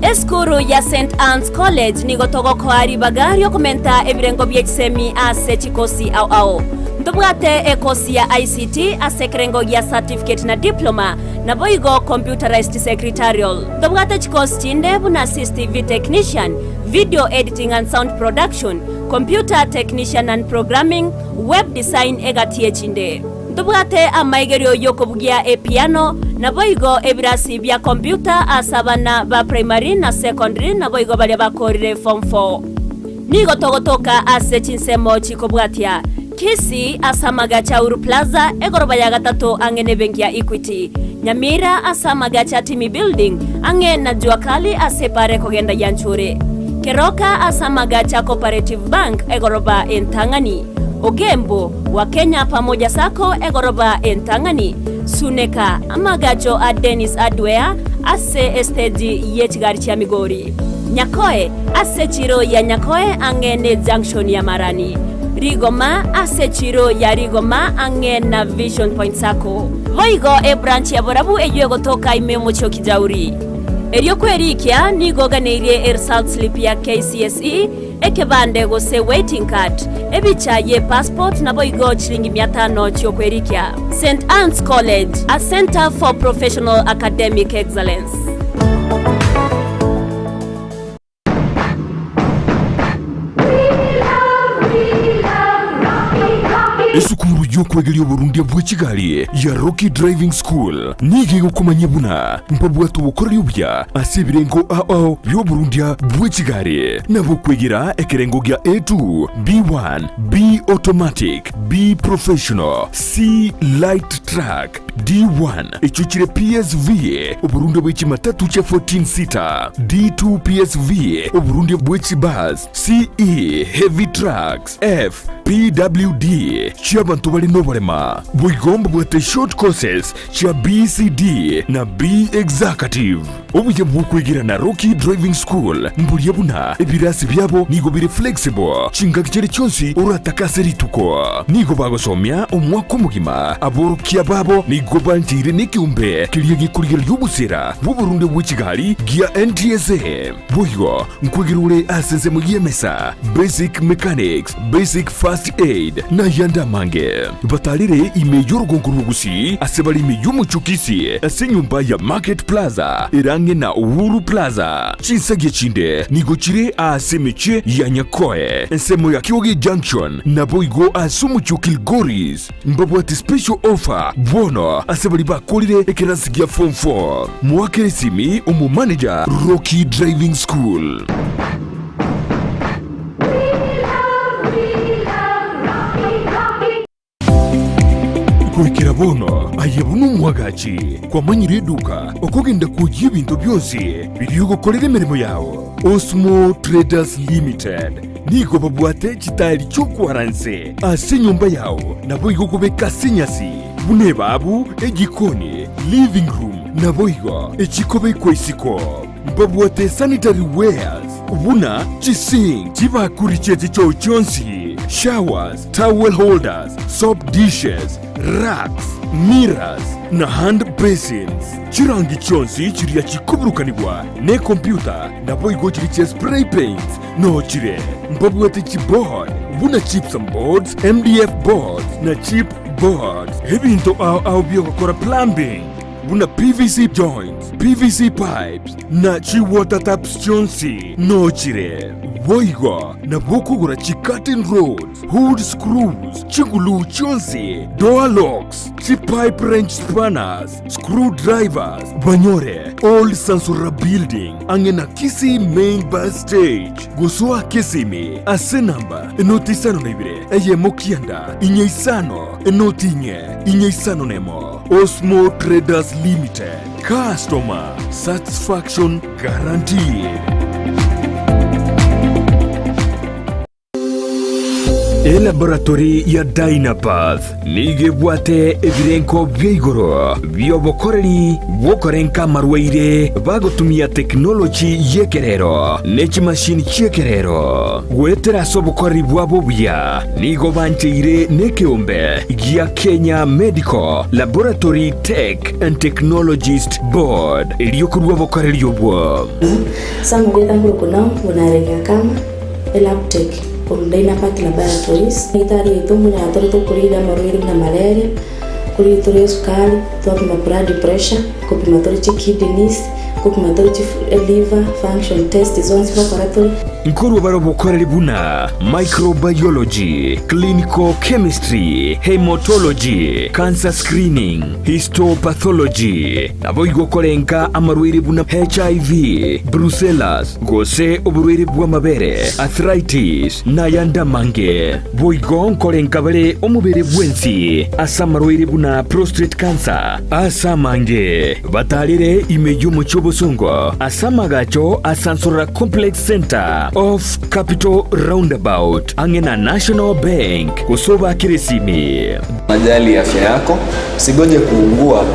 Eskuru ya St. Anne's College nigotoko kwari bagario komenta ebirengo byekisemi ase chikosi au ndobwate ekosi ya ICT ase krengo ya certificate na diploma na boigo computerized secretarial ndobwate chikosi chinde buna CCTV technician, video editing and sound production, computer technician and programming, web design egatie chinde ndobwate amaigerio yokobugia piano na boigo ebirasi bya computer asabana ba primary na secondary na boigo bali bakorire form 4 nigo togotoka ase chinsemo chikobwatia Kisii asamagacha Uru Plaza egoroba ya gatatu angene benki ya Equity Nyamira asamagacha Timi Building ange na juakali asepare kogenda yanchure Keroka asamagacha Cooperative Bank egoroba entangani Ogembo wa Kenya pamoja sako egoroba entangani Suneka amagacho a Dennis Adwea ase estedi yechigari cha Migori Nyakoe ase chiro ya Nyakoe angene junction ya Marani Rigoma ase chiro ya Rigoma ange na Vision Point sako Voigo branch ya Borabu eyo gotoka imemo choki jauri Erio kwerikia nigoga neirie result slip ya KCSE ekebande gose waiting card ebicha ye passport na boigo chilingi 500 chyo kwerikia St. Anne's College, a center for professional academic excellence. Esukuru yokwegelio Burundi bwe Kigali ya Rocky Driving School nige gukomanye buna mpabwatu bukoryo bya asibirengo ao byo Burundi bwe Kigali nabo kwegera ekerengo gya A2 B1 B automatic B professional C light track D1 echuchire PSV Burundi bwe Kimatatu cha 14 seater D2 PSV Burundi bwe Bus CE heavy trucks F PWD Chiabantu bali nobarema bwigomba bwate short courses cha BCD na B executive obuye bwukwigira na Rocky Driving School mburiye buna ebirasi byabo nigo biri flexible chingakichere cyonsi uratakaseri tuko nigo bagosomya umwaka mugima aborukiya babo nigo banjire nikiumbe kiriye gikurigera y'ubusera bu Burundi bwe Kigali gia NTSA bwigo nkwigirure asense mu yemesa basic mechanics basic first aid na yanda mange batalire imeyo rugonguru Gusii asebali imeyo muchukisi asenyumba ya Market Plaza irange na Uhuru Plaza chinsage chinde nigochire asemeche ya Nyakoe ensemo ya Kiwogi Junction na boigo asumuchukil Goris mbabu ati special offer bono asebali bakolire ekerasigia form 4 mwakere simi umu manager Rocky Driving School. Kwikira bono ayabunu mwagachi kwa manyire duka okogenda kugiye ibintu byose biriyo gukorera imirimo yawo Osmo Traders Limited nigo babwate kitari cyo kwaranse ase nyumba yawo nabo igokubeka sinyasi bune babu egikoni living room nabo igo ekikobe kwesiko babwate sanitary wares ubuna chising chibakuricheze cyo cyonsi showers towel holders soap dishes racks mirrors na hand basins chirangi chonsi chiriya chikuburukanirwa ne computer nabo igo chiriche spray paint no chire mbabwate chipboard buna chips and boards MDF boards na chip boards ebinto au byo gukora plumbing buna PVC joints PVC pipes na chi water taps chonsi no chire boigo na bokugura chi curtain rods hood screws chigulu chonsi door locks chi pipe wrench spanners screwdrivers banyore all sansura building angena Kisii main bus stage guswa Kisii ase namba enoti sano na ibire eye mokianda inye isano enoti nye inye isano nemo Osmo Traders Limited. Customer satisfaction guaranteed. Laboratory ya Dynapath nige bwate evirenko byeigoro byobokoreri bokorenka marwaire bagotumia technology yekerero nechi machine chekerero gwetera sobokoreri bwabo bya nigo bancheire nekeombe gia Kenya Medical Laboratory Tech and Technologist Board iliyokurwa bokoreri yobwo samugeta ngurukuna unarega kama elaptech Dynapath Laboratories itari itumu ya toro kurida marwiri na malaria kuri tore sukari tupima blood pressure kupima tore kidneys kupima tore liver function test zonse correctly nkuru barobo koreri buna microbiology clinical chemistry hematology cancer screening histopathology nabo igokorenka amarwiri buna HIV brucellosis gose oburwiri bwa mabere arthritis nayanda mange boigon korenka bale omubere bwensi asamarwiri buna prostate cancer asamange batalire imejo muchobosongo asamagacho asansora complex center of Capital Roundabout angena National Bank kusoba kiresimi. Najali afya yako, usigonje kuungua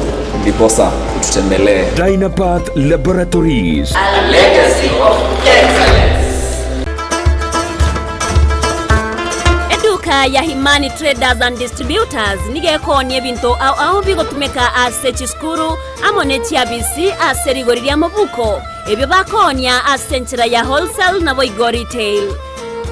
ndiposa ututembelee. Dynapath Laboratories, a legacy of excellence. Eduka ya Himani Traders and Distributors nigekonye bintu au bigotumeka ase chiskuru amone chiabisi ase rigoriria mabuko ebyo bakonya asenchira ya wholesale na boigo retail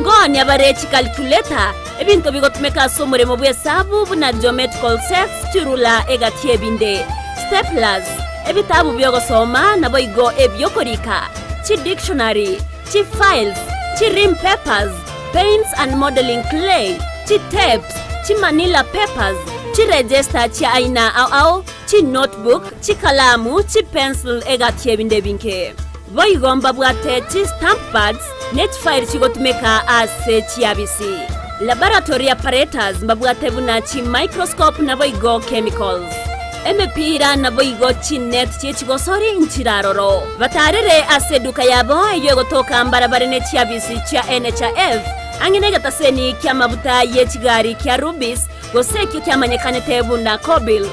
ngonya barechi calculator ebintu bigotumeka somore mu bwesabu buna geometrical sets chirula egatie binde staplers ebitabu byogosoma na boigo ebyokorika chi dictionary chi files chi rim papers paints and modeling clay chi tapes chi manila papers chi register chi aina au chi notebook chi kalamu chi pencil egatie binde binke boigomba bwate chi stamp pads net file chigotumeka ase chiabisi laboratory apparatus mbabwate buna chi microscope na boigo chemicals emepira na boigo chi net chigosori nchiraroro batarere ase duka yabo yegotoka mbarabare ne chiabisi cha NHF anginega taseni kya mabuta ye chigari kya rubis goseki kya manyekane tebu na kobil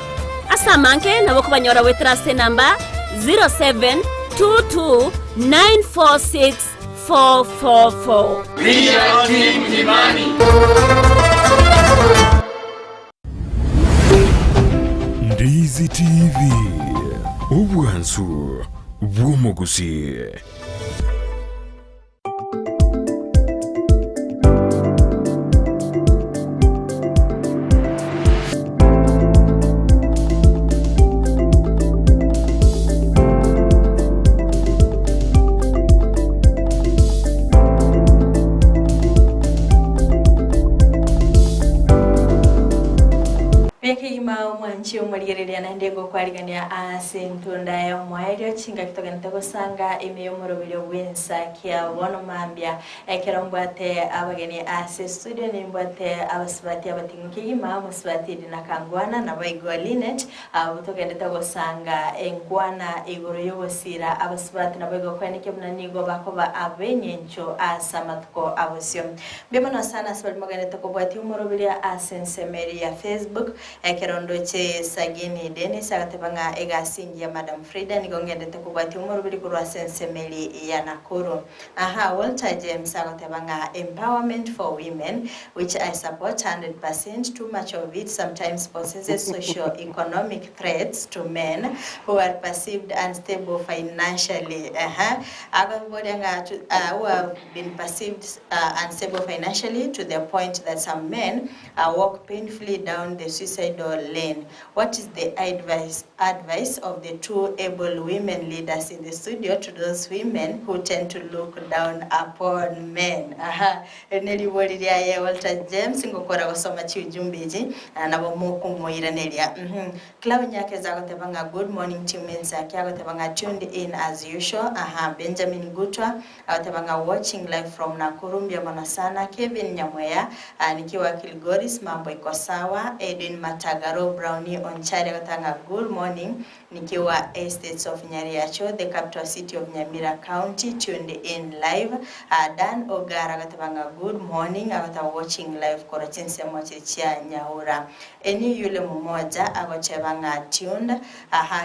asamanke na bokubanyora wetrase namba 0722946444. We are Team Himani. Ndizi TV ubwansu bw'umuguzi. Mwanchi umurigereria na ndego kwarigania asentunda ya mwaelio chinga kitogenta gusanga imeyomorobiro bwensa kya wono mambya ekerombwate abageni ase studio nimbwate abasibati abatingikima musibati EDINA KANGWANA na baigwa LINET abutogenda gusanga engwana igoro yobosira abasibati na baigwa kwanike bunanigo bakoba abenyencho asamatko abosyo bemana sana sabali magane tokobwati umorobiro asensemeri ya Facebook ekerondo che sagini Dennis agatebanga egasingi ya Madam Frida nigongende tekubati umurubiri kurwa sensemeli ya Nakuru. Walter James agatebanga empowerment for women, which I support 100%. Too much of it sometimes poses socio-economic threats to men who are perceived unstable financially. Who have been perceived unstable financially to the point that some men walk painfully down the suicidal lane. What is the advice of the two able women leaders in the studio to those women who tend to look down upon men? Eneli woriria ya Walter James ngokora gusoma chiujumbeji nabo muku moiraneria. Cloud nyake zagotebanga good morning team mensa kyagotebanga tuned in as usual. Benjamin Gutwa agotebanga watching live from Nakuru mbya sana. Kevin Nyamwea nikiwa Kilgoris mambo iko sawa. Edwin Mataga Ro Brownie Onchari agatanga good morning nikiwa Estates of Nyariacho, the capital city of Nyamira County, tuned in live. Dan Ogara agatanga good morning agata watching live kora chinse mochichia Nyaura. Eni yule mmoja agochebanga tuned.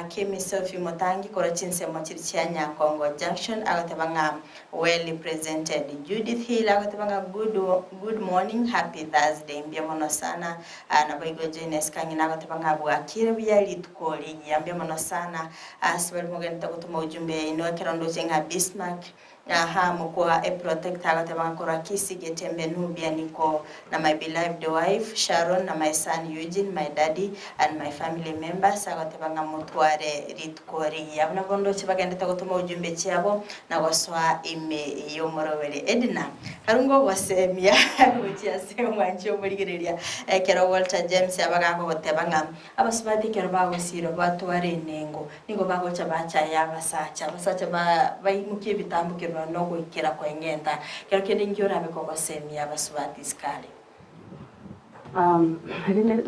Kimi Sophie Motangi kora chinse mochichia Nyakongo Junction agatanga well represented. Judith Hill agatanga good morning, happy Thursday. Mbiamono sana na baigo Jenes Kangina agatanga bwakire byali tukoli yambiamono sana asibali mugenda gutuma ujumbe ino kerondo cenga Bismarck mukwa a protect agatanga kora Kisii getembe nubia niko na my beloved wife Sharon na my son Eugene, my daddy and my family members agatanga mutware ritkori yabona bondo chibagenda gutuma ujumbe cyabo na waswa ime yo morowere EDINA harungo wasemia kuchia semwa ncho murigireria kero Walter James abagango gotebanga abasubati kero bagusiro batware nengo ningo bagocha bacha yabasacha bayimukie bitambukirwa no gwikira kwa ngenda kero kende ngiora beko wasemia abasubati skali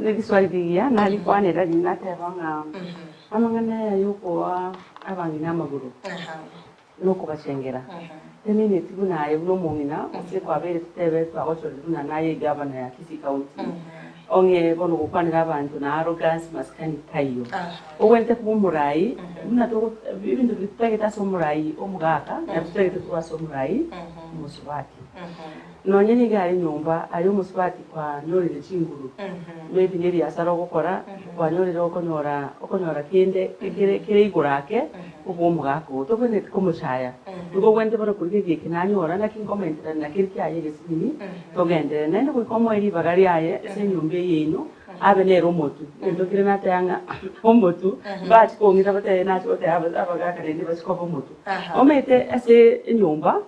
negiswalidia nalikwanira linatebanga amangane yuko abangina amaguru nuko bashengera temine tibuna yuno mumina ose kwabere tutebe twagochoruna naye governor ya Kisii County onge bono gukwanira abantu na arrogance maskani kayo owente kumumurai muna to ibintu bitageta somurai omugaka na tutageta kwa somurai musubati nonyeni gari nyumba ari musubati kwa nyorire chinguru maybe neri asara gukora kwa nyorire okonyora kinde kire igurake ubomugako to bene kumushaya ugo wente bano kurige kinanyora na comment na kiriki aye gesini to gende nende kukomo iri bagari aye se nyumba yino abe ne romotu ndo kirena tanga omotu bati ko ngira bate na chote abagaka ne basikopo motu omete ase nyumba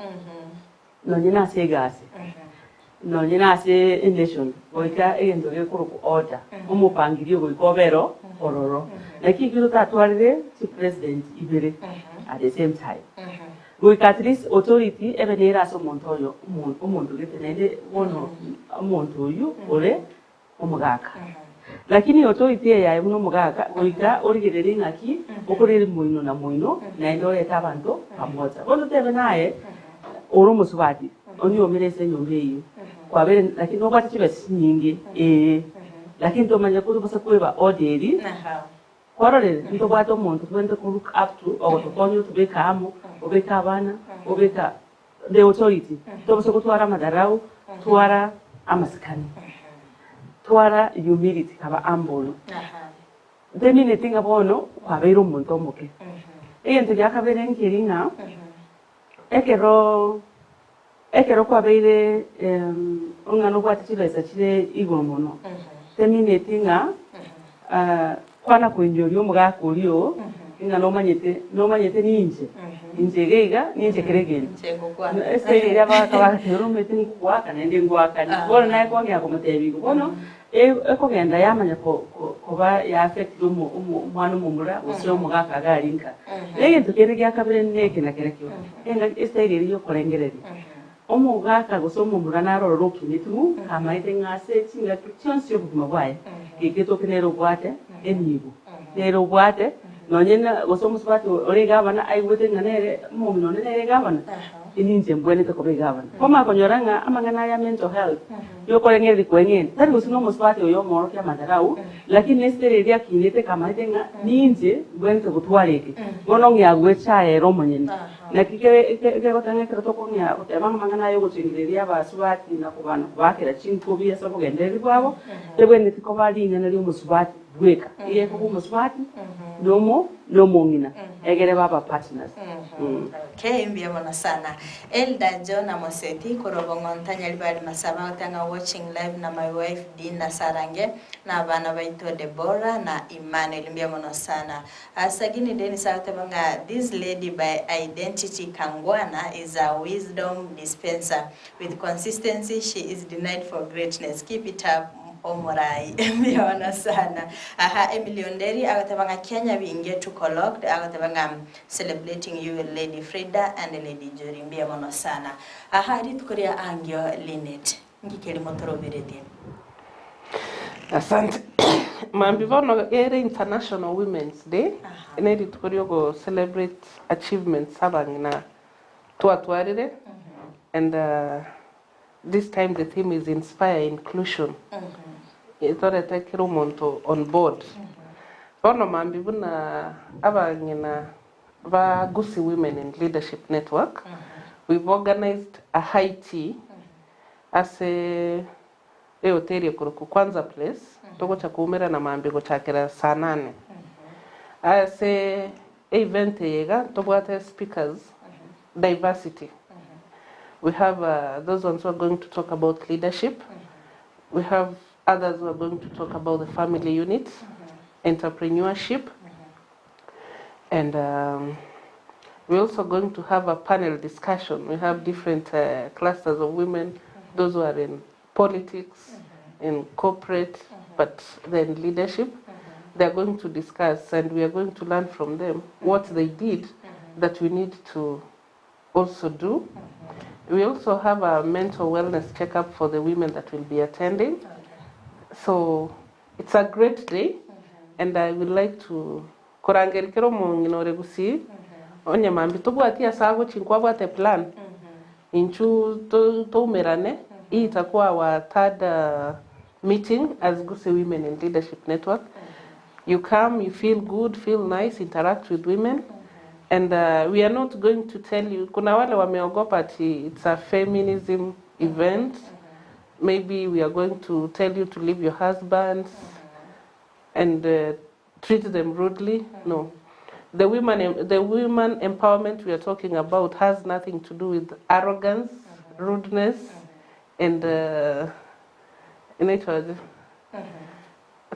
nonyina se gasi nonyina se nation oika endo ekuru ku order omupangiri goikobero ororo lakini kilo tatwarire to president ibere at the same time we at least authority ebenera so montoyo umuntu getenende wono umuntu uyu ole omugaka lakini authority ya muno mugaka oika origerere ngaki okorere muino na muino na endo etabantu pamoja bono tebe naye oro musubati oni omerese nyombe iyo kwa bere lakini obati chibesi nyingi lakini to manya kuzo basa kweba oderi kwarore ndo bwato muntu twende ku look up to or to konyo to be kamo obeka abana obeka the authority to basa kutwara madarau twara amaskani twara humility kaba ambolo demine tinga bono kwa bere omuntu omuke eyento yakabere nkiringa ekero kwa bere ongano bwati chibesa chire igomono temine tinga kwana kuinjori omugaka ulio inga no manyete ninje geiga ninje keregeni ese ira baka tero mete kwaka nende ngwaka ni bona naye kwa ngya komutebigo bono ekogenda yamanya ko ba ya affect umwana mumura usyo omugaka galinka egento kerege akabere neke na kerekyo enga ese iriyo korengereri omugaka gusoma murana roro kinitu kamaite ngase chinga cyonse obuguma bwaye gegeto kinero bwate emigo nero bwate nonyena gusoma subati orega bana aiwete nganere mumino nere gabana ininje mbwene to kobe gabana koma konyoranga amangana ya mental health yo korengeri kwengene tari gusino musubati oyo moro kya madarau lakini estere ya kinete kamaite nga ninje mbwene to gutwareke bono ngya chae romonyeni na kike gotanga kero tokonya otebanga mangana yo gucingiriria basubati na kubana bakira chinkubi ya sabo genderi bwabo tebwene tikobali ngana lyo musubati bweka iye ko musubati nomo ngina egere baba partners okay mbiamona sana Elda John Moseti korobongo ntanya libali masaba utanga watching live na my wife Dina Sarange na bana baito Deborah na Emmanuel mbiamona sana asagini deni sautebanga this lady by identity KANGWANA is a wisdom dispenser with consistency she is denied for greatness keep it up omorai mbiona sana Emilionderi agatabanga Kenya binge to collect agatabanga celebrating you Lady Frida and Lady Jory mbiona sana ri tukoria angyo LINET ngikeli motoro birete asante mambi bono ere International Women's Day neri tukorio go celebrate achievements abangina twatwarire and this time the theme is inspire inclusion itorete kiro monto on board bono mambi buna abangina ba Gusii Women in Leadership Network. We've organized a high tea as a hoteli kuruku kwanza place toko cha kuumira na mambi gochakira saa 8 as a event yega tobwate speakers diversity. We have those ones who are going to talk about leadership. We have others who are going to talk about the family unit, entrepreneurship, and we're also going to have a panel discussion. We have different clusters of women, those who are in politics, in corporate, but then leadership. They're going to discuss, and we are going to learn from them what they did that we need to also do. We also have a mental wellness checkup for the women that will be attending. So it's a great day, and I would like to korangerikero munginore Gusii onye mambi tubwatia sago chinkwa bwate plan inchu to merane itakuwa our third meeting as Gusii Women in Leadership Network. You come, you feel good, feel nice, interact with women. And we are not going to tell you, kuna wale wameogopa ati it's a feminism event. Maybe we are going to tell you to leave your husbands and treat them rudely. No. The women empowerment we are talking about has nothing to do with arrogance, rudeness, and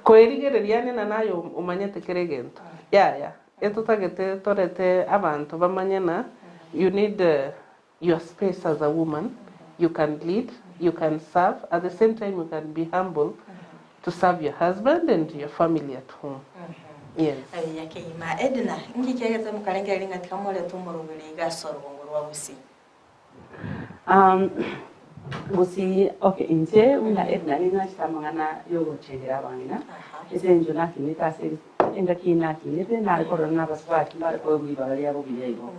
koerigereriane na nayo umanyete keregento. Yeah. Etutagete torete abantu bamanyena. You need your space as a woman. You can lead, you can serve. At the same time, you can be humble to serve your husband and your family at home. Yes. Yake ima EDINA ngikegeza mukalengera lingatika mole tumurubiri gasoro ngoro wa Gusii. Gusii okay inje una EDINA lingashitamangana yogo chendera bangina. Esenjo nakinita se engakina kinete na korona baswati mara ko bibali yabo biyeyo.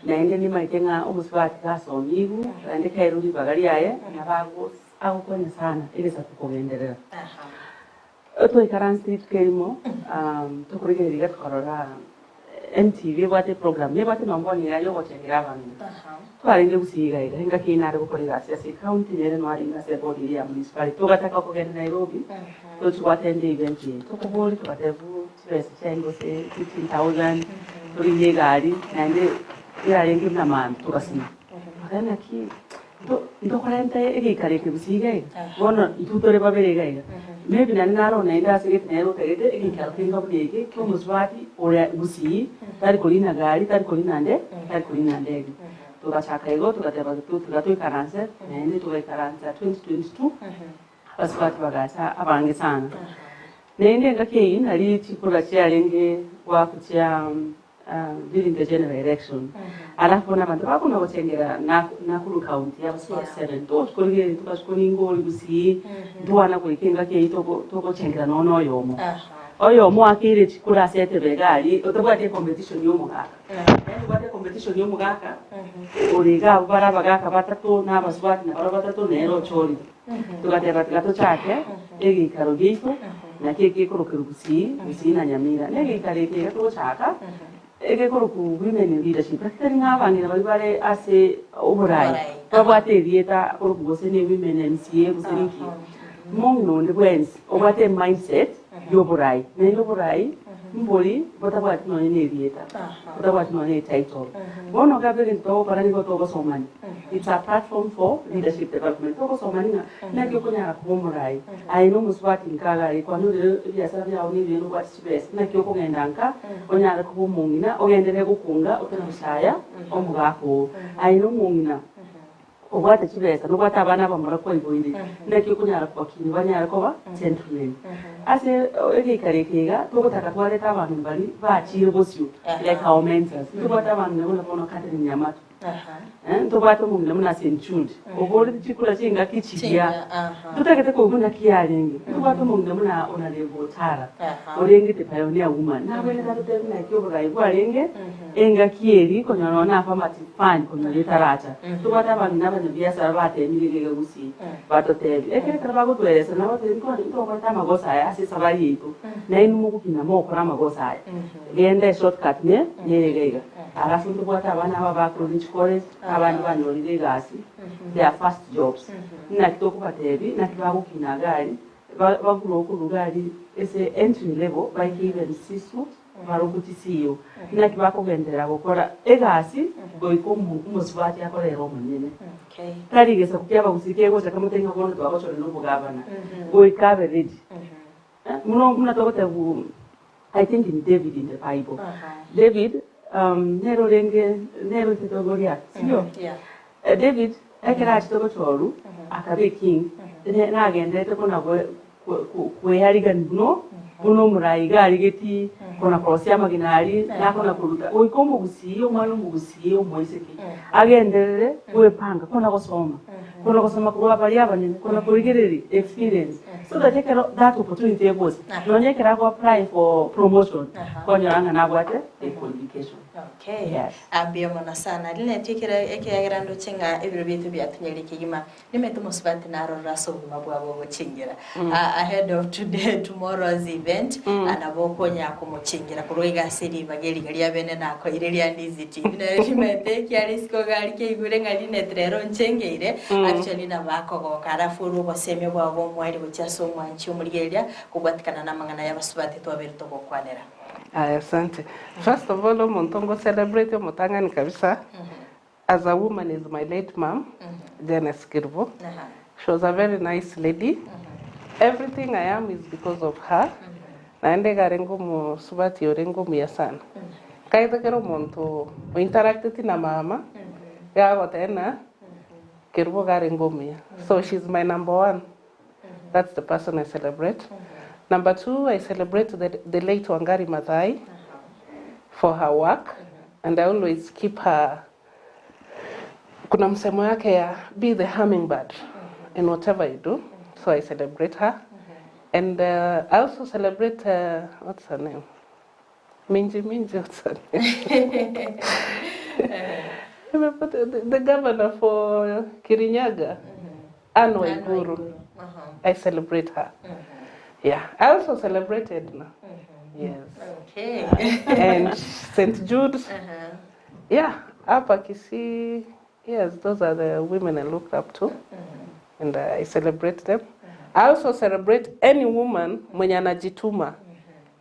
Naende ni maitenga umuswati kasonyigu ande kairudi bagali yaye nabago au kwenye sana ile za kukogenderera. Oto ikaransi kelimo tukurigeriga korora MTV bwate program ye bwate nomboni ya yogo chengira bangina. Twaringe Gusii iga engakina ari gukorera ase county nere no ari ngase body ya municipality tugataka kugenda Nairobi to twatende event ye tukubuli twatevu twese chengo se 15000 turinge gari nande ira yengi na man tukasina kana ki ndo korenta egikare ke Gusii iga bono itutore babere iga maybe naro na inda sigete nero tegete egikare kinga budege ko muswati ora Gusii tari kolina gari tari kolina ndege tukachaka ego tukateba tukatuikaranse nende tukaikaransa 2022 baswati bagacha abange sana nende ngakei nali chikura cyarenge wakutia during the general election alafu na bantu bakuna bocengera na kulu county ya baswati 7 to tukolege tukashikoningo Gusii duana kulikenga kei toko cengera nono yomo oyo mwakire chikura sete begali otobate competition yomugaka bate competition yomugaka origa bara bagaka batatu na baswati na bara batatu nero chori tugatera tugato chake egi karogifu na keke koroke Gusii na Nyamira nege kareke to chaka ege koroku women in leadership praktika ngabani na bari ase oburai babate dieta koroku gosene women MCA gusinki mongo ndebwensi obate mindset yoburai ne yoburai mboli botabwati no ne dieta botabwati no ne title bono gabere to parani go to somani. It's a platform for leadership development to somani na kyo kunya komurai ai no muswati nkagari kwa no ya sabi ya oni bino kwa stress na kyo kungendanka onya ko mungina ogendere gukunga otana musaya omugako ai no mungina obwate chibesa no kwata abana bamura ko iboire ndeke kunyara kwa kini banyara ko ba gentlemen ase ege karekega to kutaka twaleta abantu bali bachire bosyo like our mentors to kwata abantu ne bona kati nyamatu tubate mumle muna St. Jude ogore chikula chinga kichigia tutakete ko muna kialingi tubate mumle muna Honorable Tara orenge te pioneer woman na wele da tete na kyo ga igwa lenge enga kieri konyono na affirmative fund konyono taracha tubate abana bane biasa bate milile Gusii bato tebi ekere trabago twese na bate ko kwata magosa ya asi sabari yetu na inu mukukina mo kora magosa ya gende shortcut ne nyerega alafu tubate abana baba province college abantu banolire gasi their first jobs na kitoko batebi na kibago kinagali bagulo kulugari ese entry level by even sisu barukuti CEO na kibako gendera gukora egasi goiko umusubati akorero munene karigesa kukyaba gusikego chakamutenga kono twakachora no bugabana goikabe ready muno tokote bu I think in David in the Bible David nero titogoria sio David ekera chitoko choru akabe king na agendete kona kweyarigani buno murayiga arigeti kona krosia maginari na kona kuruta oikomo Gusii omwana Gusii omoiseki agenderere kwepanga kona gosoma kwa bali abanene kona kurigereri experience so that that opportunity goes nonyekera go apply for promotion konyanga na gwate qualification. Okay. Yes. Ambia mona sana LINET ekiragira ndo chinga ebiro bitu byatunyeri kigima nimetu musubati na rora so mabwabo guchingira ahead of tomorrow's event anabokonya kumuchingira kuroiga siri bageri gali abene nako irelia Ndizi TV na rimete kyarisko gali keigure nga LINET rero nchengeire actually na bako karafuru baseme bwabo mwari buchaso mwanchi umurigeria kubwatikana na mangana y'abasubati twabiri tokokwanera. Asante. First of all, Montongo celebrate Motangani kabisa. As a woman is my late mom, Janice Kirbo. She was a very nice lady. Everything I am is because of her. Naende garengo mo subati orengo miyasana. Kaita kero monto interacted na mama. Gago tena Kirbo garengo miya. So she's my number one. That's the person I celebrate. Number two, I celebrate the late Wangari Maathai for her work, and I always keep her. Kuna msemo yake ya be the hummingbird in whatever you do, so I celebrate her, and I also celebrate what's her name? Minji, what's her name? The governor for Kirinyaga, Anne Waiguru. I celebrate her. Yeah, I also celebrated now. Yes. Okay. And St. Jude's. Yeah, Apa Kisii. Yes, those are the women I looked up to. And I celebrate them. I also celebrate any woman mwenye anajituma.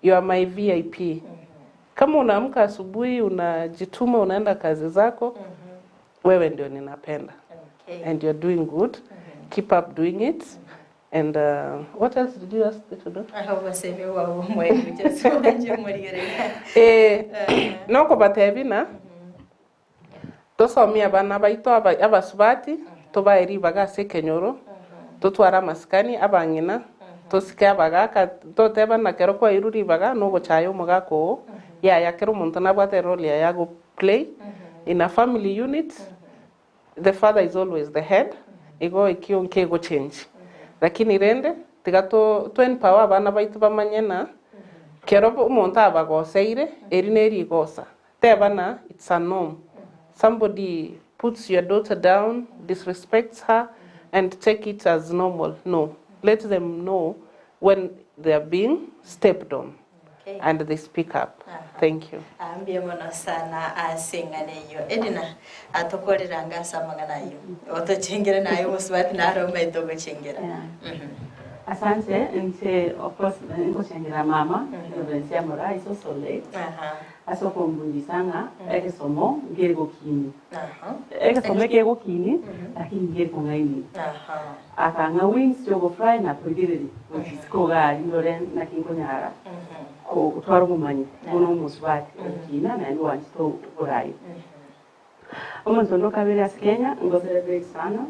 You are my VIP. Kama unaamka asubuhi, unajituma, unaenda kazi zako, wewe ndio ninapenda. And you're doing good. Keep up doing it. And what else did you ask me to do? I hope I say you were mwezi just wanje noko batebina tosomia bana baito abasubati tobaeri bagase kenyoro totwara maskani abangina tosike abagaka toteba na kero kwa iruri baga no gochayo mugako ya kero muntu nabwate role ya go play in a family unit. The father is always the head. Ego ikionke go change. Lakini rende tigato empower abana baitu bamanyena kero umuntu abagoseire erineri gosa tebana it's a norm. Somebody puts your daughter down, disrespects her, and take it as normal. No, let them know when they are being stepped on. Okay. And they speak up. Thank you. Ambia mona sana asingane yo EDINA atokorera ngasa magana yo otochengera nayo musubati na roma itogo chengera. Asante nse of course ngochengera mama Reverencia Mora is also late. Aso kumbundisanga ekisomo ngirgo kini. Ekisomo kego kini lakini ngirgo ngaini. Akanga wings yogo fry na pugiriri ko gali loren na kinkonyara. Ko twaro mumanyi uno musubati kina na ndo anto orai. Omuntu ndo kabiri Kenya ngo celebrate sana.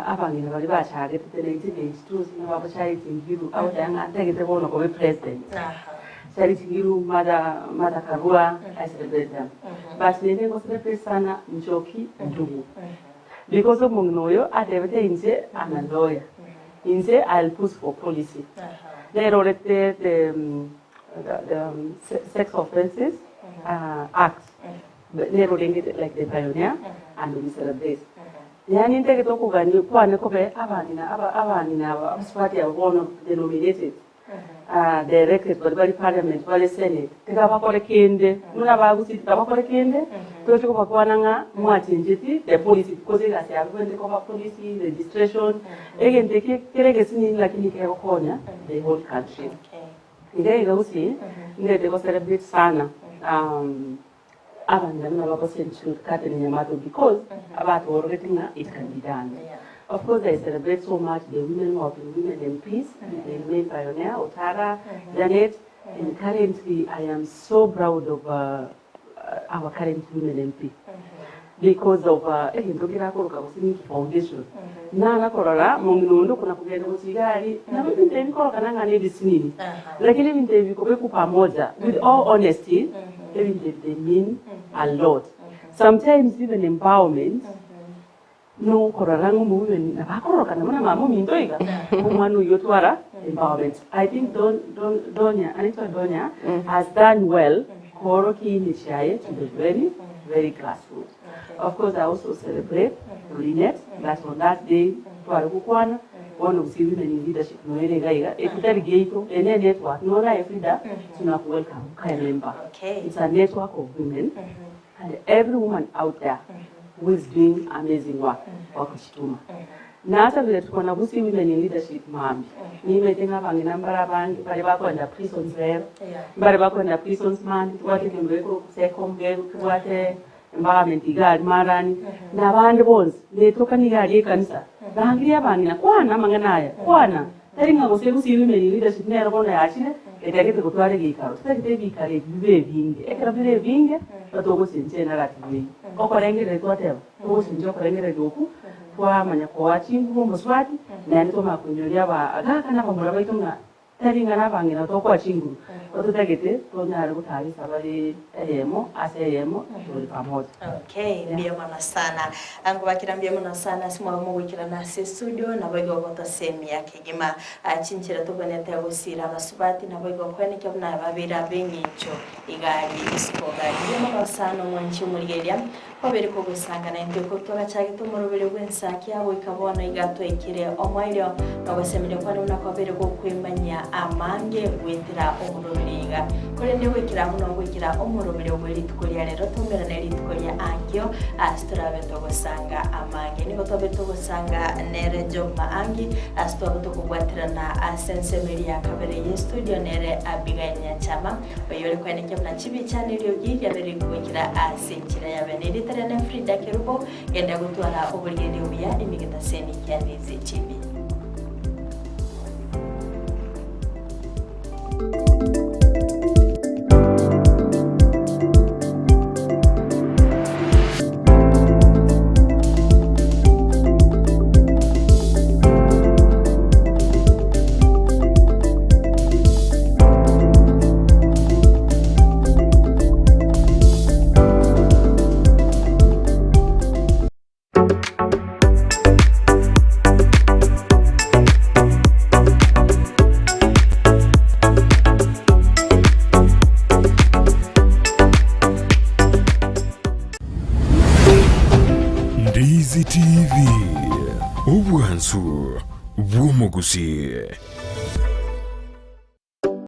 Abangina bali bachage tutelekite nestuzi n'abachari tingiru aho yanga tegete bono ko president. Charity Giru, Mother Karua, I celebrate them. But they never celebrate Sana Njoki Ndugu. Because of Mungnoyo, at everything Inse, I'm a lawyer. Inse, I'll push for policy. They wrote the Sex Offences Act. They wrote it like the pioneer, and we celebrate. Yani ndege to kugani kwa ne kobe abanina abaswati abono denominated directed by the parliament by the senate tika bakore kende muna bagusi tika bakore kende to tiko bakwana nga mwachinjiti the policy because it has happened ko policy registration again take kerege sini lakini ke konya the whole country ndege gusi ndege ko celebrate sana abandana bakosenchu kateni nyamato because about working it can be done. Of course, I celebrate so much the women of the women in peace, the main pioneer, Otara, Janet, and currently I am so proud of our current women MP because of foundation. Nana korora munginundo kuna kugenda kusigari na mimi ndiko kana ngani disini. Lakini mimi ndiko ku pamoja with all honesty, they mean a lot. Sometimes even empowerment no korarangu movement na bakoroka na mama mindoiga umanu yotwara empowerment. I think Donya has done well koroki initiate to the very grassroots. Of course, I also celebrate LINET. That's on that day twarukwana one of the women in leadership no erega ekutari geito ene network no na everyday tuna welcome kai member. It's a network of women and every woman out there who is doing amazing work wakushituma. Na hata vile tuko na Gusii women in leadership mambi. Mimi tenga bangina mbara bangi bale bakwenda prisons there. Bale bakwenda prisons man twate kembeko second girl twate environment igari marani na bandi bonse letoka ni gari kanisa. Bangiria bangina kwana manganaya kwana. Taringa Gusii women in leadership nero kona yachine etakete kutware gikaro. Tutakete bikare bibe binge. Ekara bibe binge batoko sinche na ratiwe. Okorengere twateba. Toko sinche okorengere goku. Kwa manya kwa chingu muswati na nito makunyoria ba agaka na pamura baitunga taringa na bangina to kwa chingu otutagete to nyara gutari sabari asemo tuli pamoja. Okay, mbia mwana sana angu bakira mbia mwana sana simwa mugukira na studio na boigo gota semi yake gima chinchira tubonete gusira basubati na boigo kwene kyo na babira bengicho igari iskoga mbia mwana sana mwanchi murigeria kwabere ko gusangana ndiko toga cyage tumurubire gwensaki abo ikabona igato ikire omwairo babasemire kwa nuna kwabere ko kwimanya amange gwetira omurubiriga kore ndi wikira muno gwikira omurubire gweri tukoria rero tumbera neri tukoria angyo astrabe to gusanga amange niko tobe to gusanga nere job maangi astobe to kugwatira na sensemeri ya kabere ye studio nere Abigael Nyachama bayore kwa neke mna chibi channel yo giri abere gwikira asenchira ya beneri na Frida Kerubo yenda gutwara uburigeni ubuya imigeta seni ya Ndizi TV. Ndizi TV, ubwansu bw'omu Gusii.